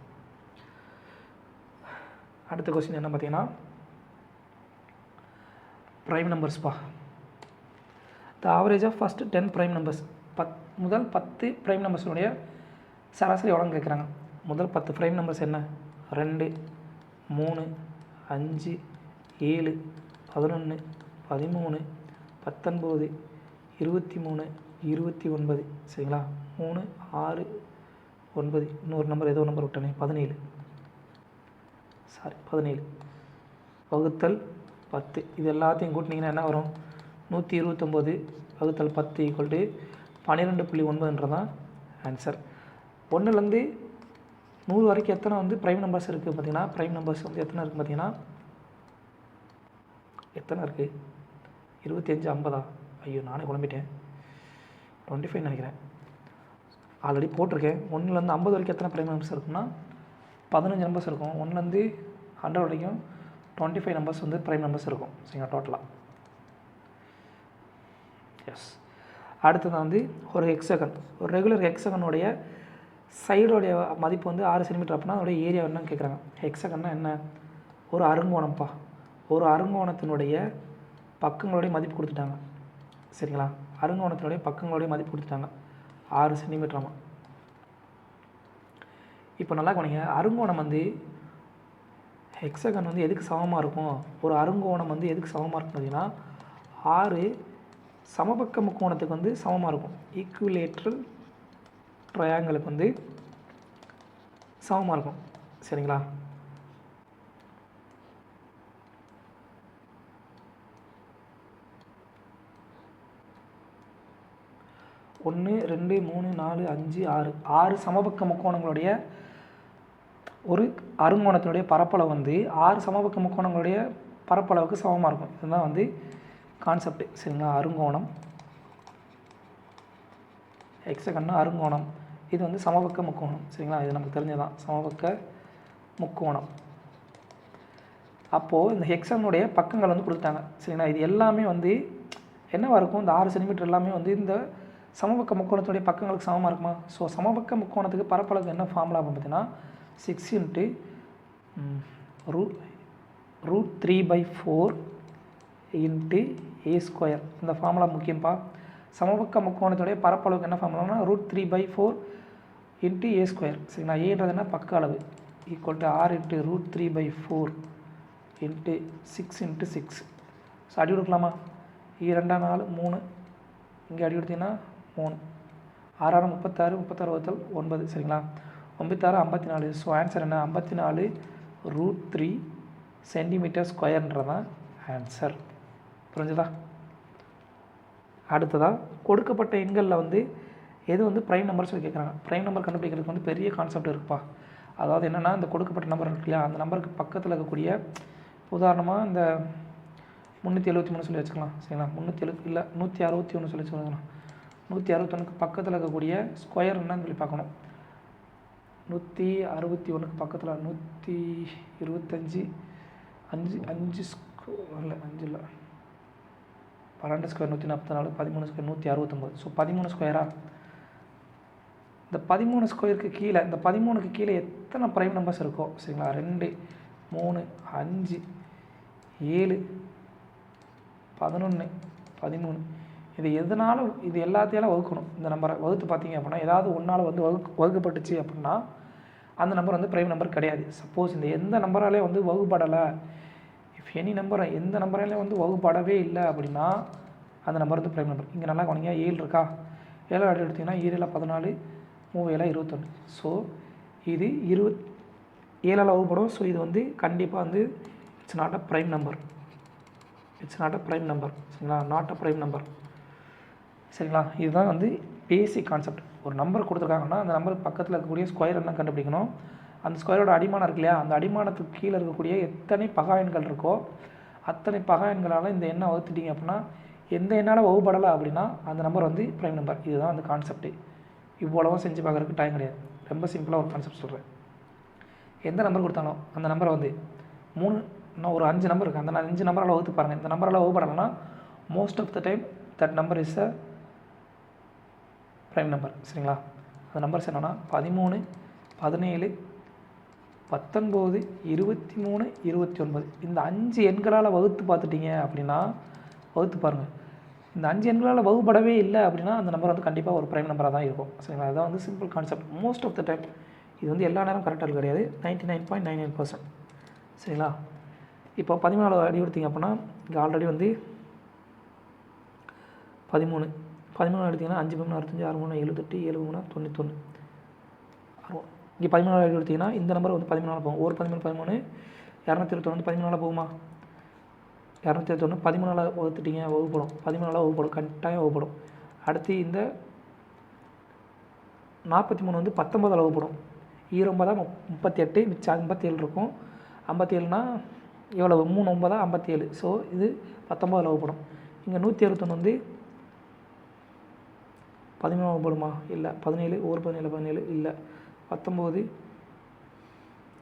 அடுத்த கொஸ்டின் என்ன பார்த்தீங்கன்னா ப்ரைம் நம்பர்ஸ்ப்பா. The average of first 10 prime numbers. முதல் 10 ப்ரைம் நம்பர்ஸுடைய சராசரி எவ்வளோன்னு கேட்குறாங்க. முதல் 10 ப்ரைம் நம்பர்ஸ் என்ன? 2 3 5 7 11 13 19 23 29. சரிங்களா, 3 6 9. இன்னொரு நம்பர் ஏதோ நம்பர் விட்டனே, 17 வகுத்தல் 10. இது எல்லாத்தையும் கூட்டினீங்கன்னா என்ன வரும்? 129 வகுத்தல் 10 ஈக்குவல் டு 12.9ன்றதான் ஆன்சர். 1லேருந்து 100 வரைக்கும் எத்தனை வந்து ப்ரைம் நம்பர்ஸ் இருக்குது பார்த்தீங்கன்னா, ப்ரைம் நம்பர்ஸ் வந்து எத்தனை இருக்குது பார்த்தீங்கன்னா, எத்தனை இருக்குது? 25 50. ஐயோ, நானே குழம்பிட்டேன். 25 நினைக்கிறேன். ஆல்ரெடி போட்டிருக்கேன். 1லேருந்து 50 வரைக்கும் எத்தனை ப்ரைம் நம்பர்ஸ் இருக்குன்னா 15 நம்பர்ஸ் இருக்கும். 1லேருந்து 100 வரைக்கும் 25 நம்பர்ஸ் வந்து ப்ரைம் நம்பர்ஸ் இருக்கும். சரிங்களா, டோட்டலாக. எஸ். அடுத்தது வந்து ஒரு ஹெக்ஸகன். ஒரு ரெகுலர் ஹெக்ஸகனுடைய சைடோடைய மதிப்பு வந்து 6 சென்டிமீட்டர் அப்படின்னா அதோடைய ஏரியா என்னன்னு கேட்குறாங்க. ஹெக்ஸகன்னா என்ன? ஒரு அருங்கோணம்ப்பா. ஒரு அருங்கோணத்தினுடைய பக்கங்களுடைய மதிப்பு கொடுத்துட்டாங்க. சரிங்களா? அருங்கோணத்தினுடைய பக்கங்களுடைய மதிப்பு கொடுத்துட்டாங்க 6 சென்டிமீட்டராமா. இப்போ நல்லா கவனிங்க, அருங்கோணம் வந்து ஹெக்ஸகன் வந்து எதுக்கு சமமாக இருக்கும்? ஒரு அருங்கோணம் வந்து எதுக்கு சமமாக இருக்கும் பார்த்தீங்கன்னா 6 சமபக்க முக்கோணத்துக்கு வந்து சமமாக இருக்கும். ஈக்குவிலேட்ரல் ட்ரையாங்கிளுக்கு வந்து சமமாக இருக்கும். சரிங்களா? ஒன்று, 2, 3, 4, 5, 6 6 சமபக்க முக்கோணங்களுடைய ஒரு அருங்கோணத்தினுடைய பரப்பளவு வந்து 6 சமபக்க முக்கோணங்களுடைய பரப்பளவுக்கு சமமாக இருக்கும். இதுதான் வந்து கான்செப்ட். சரிங்களா? அருங்கோணம், ஹெக்ஸகன்னா அருங்கோணம், இது வந்து சமபக்க முக்கோணம். சரிங்களா? இது நமக்கு தெரிஞ்சதான் சமபக்க முக்கோணம். அப்போது இந்த ஹெக்ஸகனுடைய பக்கங்கள் வந்து கொடுத்துட்டாங்க. சரிங்களா? இது எல்லாமே வந்து என்னவாக இருக்கும்? இந்த 6 சென்டிமீட்டர் எல்லாமே வந்து இந்த சமபக்க முக்கோணத்துடைய பக்கங்களுக்கு சமமாக இருக்குமா? ஸோ சமபக்க முக்கோணத்துக்கு பரப்பளவுக்கு என்ன ஃபார்முலா அப்படின்னு பார்த்தீங்கன்னா 6 × √3/4 × a². இந்த ஃபார்முலா முக்கியம்ப்பா. சமபக்க முக்கோணத்துடைய பரப்பளவுக்கு என்ன ஃபார்முலானா √3/4 × a². சரிங்களா? ஏன்றது என்ன? பக்க அளவு ஈக்குவல் டு r × √3/4 × 6 × 6. ஸோ அடி கொடுக்கலாமா? 2 4 3, இங்கே அடி கொடுத்தீங்கன்னா 3, 6 36, 36 × 9. சரிங்களா? 9 6 54. ஸோ ஆன்சர் என்ன? 54 √3 cm²தான் ஆன்சர். புரிஞ்சுதா? அடுத்ததாக கொடுக்கப்பட்ட எண்களில் வந்து எது வந்து ப்ரைம் நம்பர் சொல்லி கேட்குறாங்க. ப்ரைம் நம்பர் கண்டுபிடிக்கிறதுக்கு வந்து பெரிய கான்செப்ட் இருக்குப்பா. அதாவது என்னென்னா, இந்த கொடுக்கப்பட்ட நம்பர் இருக்கு இல்லையா, அந்த நம்பருக்கு பக்கத்தில் இருக்கக்கூடிய, உதாரணமாக இந்த 373 சொல்லி வச்சுக்கலாம். சரிங்களா? 370 இல்லை 161 சொல்லி வச்சுக்கலாம். 161க்கு பக்கத்தில் இருக்கக்கூடிய ஸ்கொயர் என்னன்னு சொல்லி பார்க்கணும். 161க்கு பக்கத்தில் 125 5 இல்லை 5 இல்லை 12 ஸ்கொயர் 144, 13 ஸ்கொயர் 169. ஸோ 13 ஸ்கொயரா? இந்த 13 ஸ்கொயருக்கு கீழே, இந்த 13க்கு கீழே எத்தனை ப்ரைம் நம்பர்ஸ் இருக்கோ, சரிங்களா, 2 3 5 7 11 13, இது எதனாலும் இது எல்லாத்தையும் வகுக்கணும். இந்த நம்பரை வகுத்து பார்த்தீங்க அப்படின்னா ஏதாவது ஒன்றால் வந்து வகுக்கப்பட்டுச்சு அப்படின்னா அந்த நம்பர் வந்து ப்ரைம் நம்பர் கிடையாது. சப்போஸ் இந்த எந்த நம்பராலே வந்து வகுப்படலை, இஃப் எனி நம்பரை எந்த நம்பராலே வந்து வகுப்படவே இல்லை அப்படின்னா அந்த நம்பர் வந்து ப்ரைம் நம்பர். இங்கே நல்லா கவனிங்க, 7 இருக்கா, 7 எடுத்திங்கன்னா 7 14 3 21. ஸோ இது 7ஆல் வகுப்படும். ஸோ இது வந்து கண்டிப்பாக வந்து it's not a prime number. It's not a prime number. சரிங்களா? Not a prime number. சரிங்களா? இதுதான் வந்து பேசிக் கான்செப்ட். ஒரு நம்பர் கொடுத்துருக்காங்கன்னா அந்த நம்பருக்கு பக்கத்தில் இருக்கக்கூடிய ஸ்கொயர் என்ன கண்டுபிடிக்கணும். அந்த ஸ்கொயரோட அடிமானம் இருக்கு இல்லையா, அந்த அடிமானத்துக்கு கீழே இருக்கக்கூடிய எத்தனை பகா எண்கள் இருக்கோ அத்தனை பகா எண்களால் இந்த எண்ணை வகுத்துட்டிங்க அப்படின்னா எந்த எண்ணால் வகுப்படலை அப்படின்னா அந்த நம்பர் வந்து ப்ரைம் நம்பர். இதுதான் வந்து கான்செப்ட்டு. இவ்வளவும் செஞ்சு பார்க்குறதுக்கு டைம் கிடையாது. ரொம்ப சிம்பிளாக ஒரு கான்செப்ட் சொல்கிறேன். எந்த நம்பர் கொடுத்தாலும் அந்த நம்பரை வந்து 3 இன்னும் ஒரு 5 நம்பர் இருக்குது, அந்த 5 நம்பரால் வகுத்து பாருங்கள். இந்த நம்பரால் வகுப்படலைன்னா most of the time that number is a prime number. சரிங்களா? அந்த நம்பர்ஸ் என்னென்னா 13 17 19 23 29. இந்த 5 எண்களால் வகுத்து பார்த்துட்டிங்க அப்படின்னா வகுத்து பாருங்கள். இந்த 5 எண்களால் வகுப்படவே இல்லை அப்படின்னா அந்த நம்பர் வந்து கண்டிப்பாக ஒரு ப்ரைம் நம்பராக தான் இருக்கும். சரிங்களா? அதுதான் வந்து simple concept. Most of the time இது வந்து எல்லா நேரம் கரெக்டாக கிடையாது, 99.99%. சரிங்களா? இப்போ 14 அடி எடுத்திங்க அப்படின்னா இங்கே ஆல்ரெடி வந்து 13 எடுத்திங்கன்னா 5 3 65 6 3 78 7 3 91 இங்கே 14 அடி எடுத்திங்கன்னா இந்த நம்பர் வந்து 14 போகும். ஒரு 13 13 221 14 போகுமா? 221 13 வகுத்துட்டிங்க வகுப்படும். 14 வகுப்படும், கட்டாயம் வகுப்படும். அடுத்து இந்த 43 வந்து 19 வகுப்படும். 29 38, மிச்சம் 57 இருக்கும். 57னா எவ்வளவு? 3 9 57. ஸோ இது 19 வகுப்படும். இங்கே 161 வந்து 13 வகுப்படுமா? இல்லை. 17 ஒரு 17 17 இல்லை. 19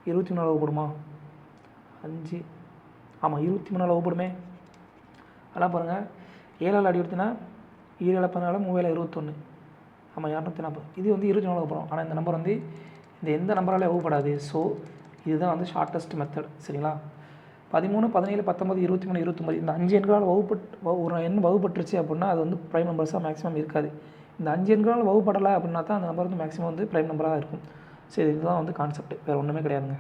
24 வகுப்படுமா? 5 ஆமாம் 23 வகுப்படுமே. அதெல்லாம் பாருங்கள். 7ஆல் அடி எடுத்தினா 7 14 3 21. ஆமாம் 240. இது வந்து 24 வகுப்படும். ஆனால் இந்த நம்பர் வந்து இந்த எந்த நம்பராலே வகுப்படாது. ஸோ இதுதான் வந்து ஷார்ட்டஸ்ட் மெத்தட். சரிங்களா? 13, 17, 19, 23, 29 இந்த 5 எண்களால் ஒரு எண் வகுப்பட்டுருச்சு அப்படின்னா அது வந்து ப்ரைம் நம்பர்ஸாக மேக்ஸிமம் இருக்காது. இந்த 5 எண்களால் வகுப்படலை அப்படின்னா தான் அந்த நம்பர் வந்து மேக்ஸிமம் வந்து ப்ரைம் நம்பராக இருக்கும். ஸோ இதுதான் வந்து கான்செப்ட், வேறு ஒன்றுமே கிடையாதுங்க.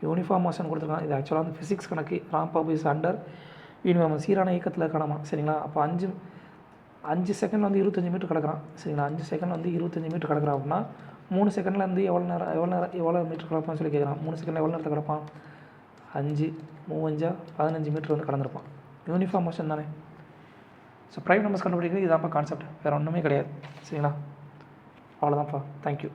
யூனிஃபார்ம் மோஷன் கொடுத்துருக்காங்க. இது ஆக்சுவலாக வந்து ஃபிசிக்ஸ் கணக்கு. ராம்பாபு இஸ் அண்டர் யூனிஃபார்ம் சீரான இயக்கத்தில் இருக்கானாமா. சரிங்களா? அப்போ 5 செகண்ட் வந்து 25 மீட்டர் கிடக்குறான். சரிங்களா? 5 செகண்ட் வந்து 25 மீட்டர் கிடக்குறான் அப்படின்னா 3 செகண்டில் வந்து எவ்வளோ மீட்டர் கிடப்பான்னு சொல்லி கேட்குறான். 3 செகண்டில் எவ்வளோ நேரத்தில் கிடப்பான்? 5 3 15 மீட்டர் வந்து கடந்திருப்பான். யூனிஃபார்ம் மோஷன் தானே. ஸோ ப்ரைம் நம்பர்ஸ் கண்டுபிடிக்கிறது இதான்ப்பா கான்செப்ட், வேறு ஒன்றுமே கிடையாது. சரிங்களா? அவ்வளோதான்ப்பா. தேங்க்யூ.